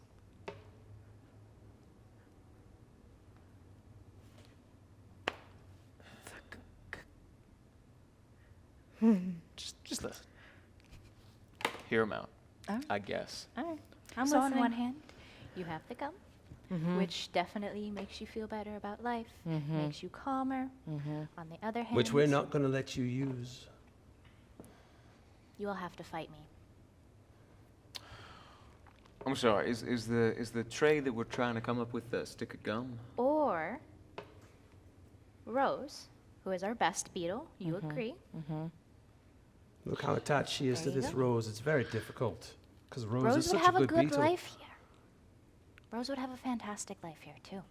Just listen. Hear him out. Alright. I guess. All right. I'm So on listening. one hand, you have the gum, which definitely makes you feel better about life, makes you calmer. On the other hand, Which we're not going to let you use. you will have to fight me. I'm sorry. Is the tray that we're trying to come up with a stick of gum? Or Rose, who is our best beetle, you agree? Look how attached she is to There you this go. rose. It's very difficult. Because Rose, Rose is would such have a a good good beetle. life here. Rose would have a fantastic life here, too.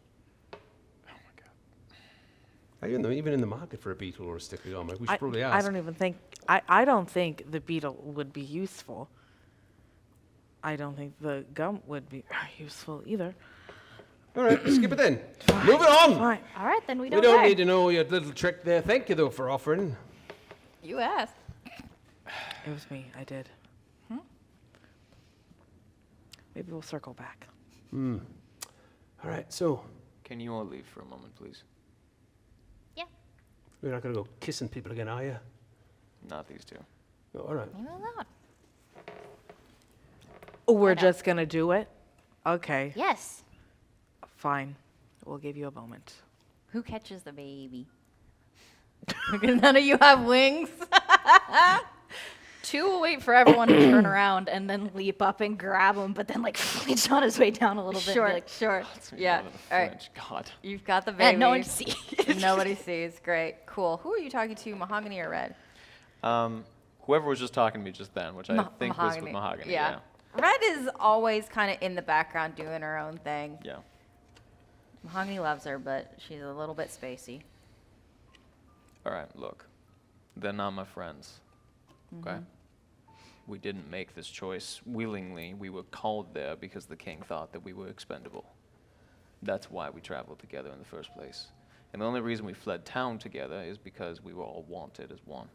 Even in the market for a beetle or a stick of gum. Like, we should probably I ask. don't even think. I don't think the beetle would be useful. I don't think the gum would be useful either. All right, skip it then. Moving on. Fine. All right, then we We don't don't learn. need to know your little trick there. Thank you, though, for offering. You asked. It was me. I did. Maybe we'll circle back. All right, so Can you all leave for a moment, please? Yeah, we're not going to go kissing people again, are you? Not these two. Oh, all right. leave it alone. Oh, we're Why not? just gonna do it. Okay. Yes. Fine. We'll give you a moment. Who catches the baby? Because none of you have wings. Two will wait for everyone to turn around and then leap up and grab him, but then like flinch on his way down a little bit. and be Sure, like, sure. That's me Yeah. more than a All right. French. God. You've got the baby. and no one sees. Nobody sees. Great. Cool. Who are you talking to? Mahogany or Red? Whoever was just talking to me just then, which I think was with Mahogany. Yeah. Red is always kind of in the background doing her own thing. Yeah. Mahogany loves her, but she's a little bit spacey. All right, look. They're not my friends. Okay? We didn't make this choice willingly. We were called there because the king thought that we were expendable. That's why we traveled together in the first place. And the only reason we fled town together is because we were all wanted as one.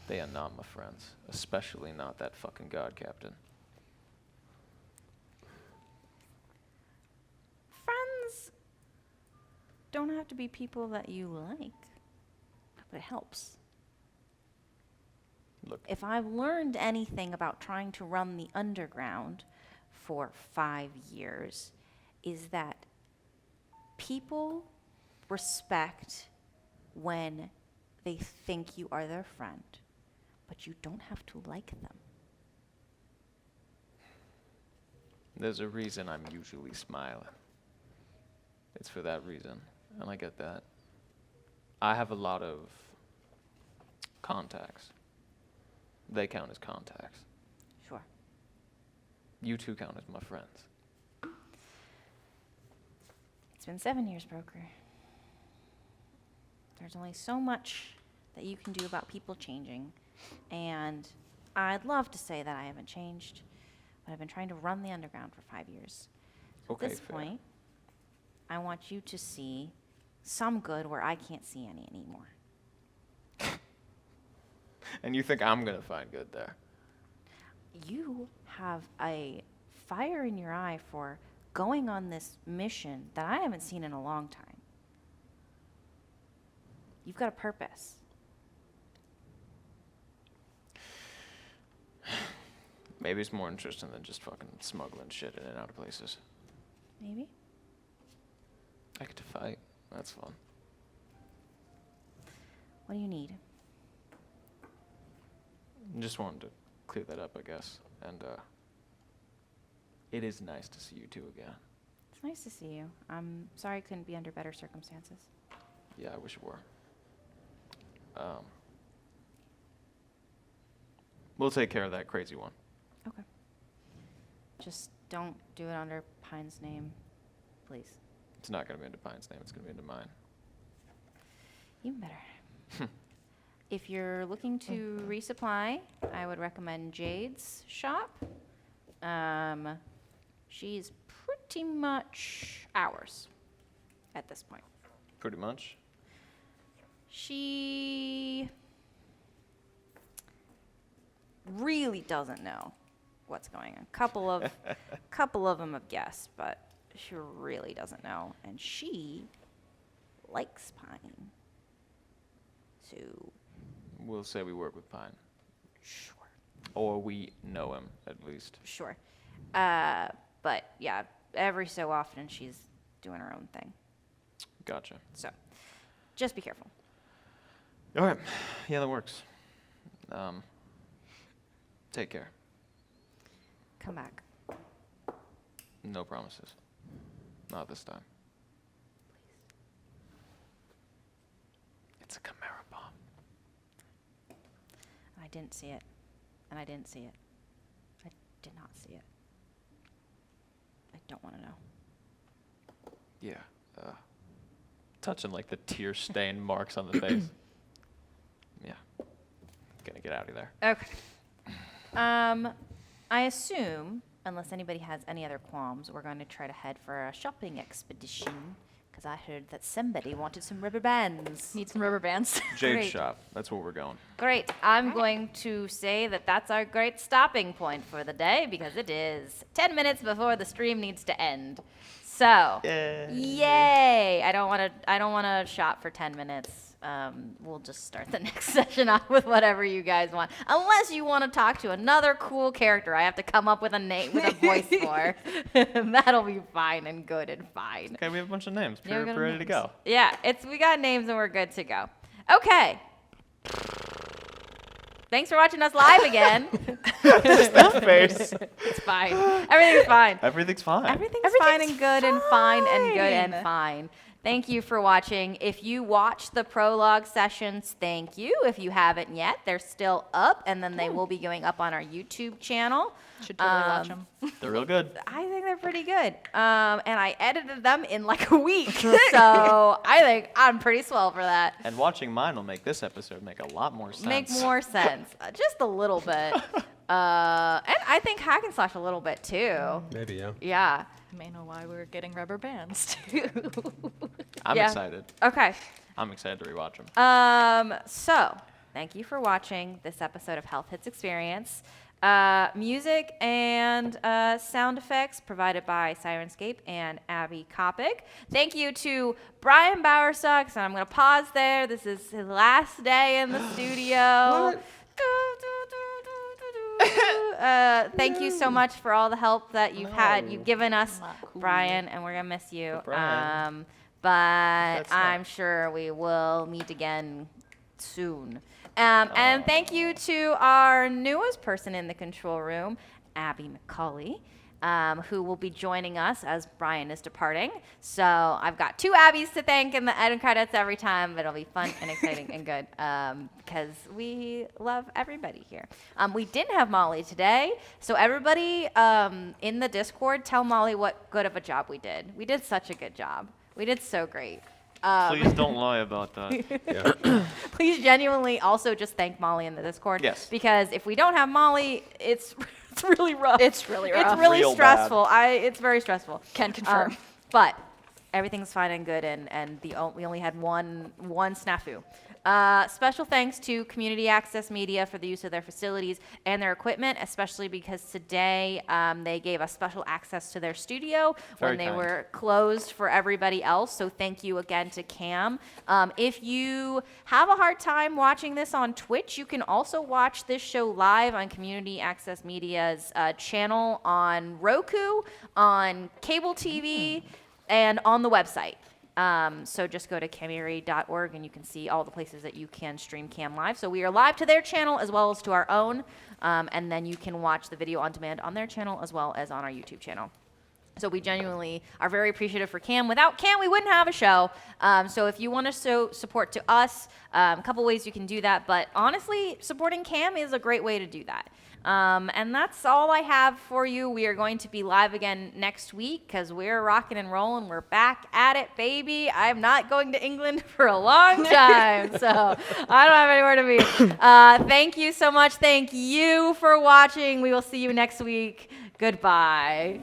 They are not my friends, especially not that fucking guard captain. Friends don't have to be people that you like, but it helps. Look, If I've learned anything about trying to run the underground for 5 years, is that people respect when they think you are their friend, but you don't have to like them. there's a reason I'm usually smiling. It's for that reason, and I get that. I have a lot of contacts. They count as contacts. Sure. You two count as my friends. It's been 7 years, Broker. There's only so much that you can do about people changing, and I'd love to say that I haven't changed, but I've been trying to run the underground for 5 years. So Okay, at this fair. point, I want you to see some good where I can't see any anymore. And you think I'm gonna find good there? You have a fire in your eye for going on this mission that I haven't seen in a long time. You've got a purpose. Maybe it's more interesting than just fucking smuggling shit in and out of places. Maybe? I get to fight. That's fun. What do you need? Just wanted to clear that up, I guess. And it is nice to see you two again. It's It's nice to see you. I'm sorry I couldn't be under better circumstances. Yeah, I wish it were. We'll take care of that crazy one. Okay. Just don't do it under Pine's name, please. It's not going to be into Pine's name. It's going to be into mine. Even better. If you're looking to resupply, I would recommend Jade's shop. She's pretty much ours at this point. Pretty much. She really doesn't know what's going on. Couple of them have guessed, but she really doesn't know, and she likes Pine. So We'll say we work with Pine. sure, Or we know him, at least. sure. But yeah, every so often she's doing her own thing. Gotcha. So just be careful. All right. Yeah, that works. Take care. Come back. No promises. Not this time. It's a Chimera bomb. I didn't see it, and I didn't see it. I did not see it. I don't want to know. Yeah. Touching like the tear-stained marks on the face. Yeah. Gonna get out of there. Okay. I assume, unless anybody has any other qualms, we're going to try to head for a shopping expedition, because I heard that somebody wanted some rubber bands. Need some rubber bands. Jade's Great. shop. That's where we're going. Great. I'm going to say that that's our great stopping point for the day, because it is 10 minutes before the stream needs to end. So, yay! I don't want to shop for 10 minutes. We'll just start the next session off with whatever you guys want, unless you want to talk to another cool character. I have to come up with a name with a voice for. That'll be fine and good and fine. Okay, we have a bunch of names. Yeah, we We're got ready to names. go. Yeah, we got names and we're good to go. Okay. Thanks for watching us live again. That face. It's fine. Everything's fine. Everything's fine. Everything's fine and good and fine and good and fine. Thank you for watching. If you watched the prologue sessions, thank you. If you haven't yet, they're still up, and then they will be going up on our YouTube channel. Should totally watch them. They're real good. I think they're pretty good. And I edited them in like a week. So I think I'm pretty swell for that. And watching mine will make this episode make a lot more sense. Make more sense. Just a little bit. And I think hack and slash a little bit too. Maybe, yeah. Yeah. You may know why we're getting rubber bands too. I'm Yeah. excited. Okay. I'm excited to rewatch them. So thank you for watching this episode of Health Hits Experience. Music and sound effects provided by Sirenscape and Abby Kopic. Thank you to Brian Bowersucks, and I'm going to pause there. This is his last day in the studio. Thank you so much for all the help that you've given us, Not cool. Brian, and we're going to miss you. Brian. But That's not- I'm sure we will meet again soon. And thank you to our newest person in the control room, Abby McCauley, who will be joining us as Brian is departing. So I've got two Abbies to thank in the end credits every time, but it'll be fun and exciting and good because we love everybody here. We didn't have Molly today, so everybody in the Discord, tell Molly what good of a job we did. We did such a good job. We did so great. Please don't lie about that. Please genuinely also just thank Molly in the Discord. Yes. Because if we don't have Molly, it's really rough. It's really rough. It's really Real bad. stressful. It's very stressful. Can confirm. But everything's fine and good, and we only had one snafu. Special thanks to Community Access Media for the use of their facilities and their equipment, especially because today they gave us special access to their studio when Very they kind. were closed for everybody else. So thank you again to Cam. If you have a hard time watching this on Twitch, you can also watch this show live on Community Access Media's channel on Roku, on cable TV, and on the website. So just go to camiri.org and you can see all the places that you can stream Cam live. So we are live to their channel as well as to our own, and then you can watch the video on demand on their channel as well as on our YouTube channel. So we genuinely are very appreciative for Cam. Without Cam, we wouldn't have a show. So if you want to show support to us, a couple ways you can do that. But honestly, supporting Cam is a great way to do that. And that's all I have for you. We are going to be live again next week because we're rocking and rolling. We're back at it, baby. I'm not going to England for a long time, so I don't have anywhere to be. Thank you so much. Thank you for watching. We will see you next week. Goodbye.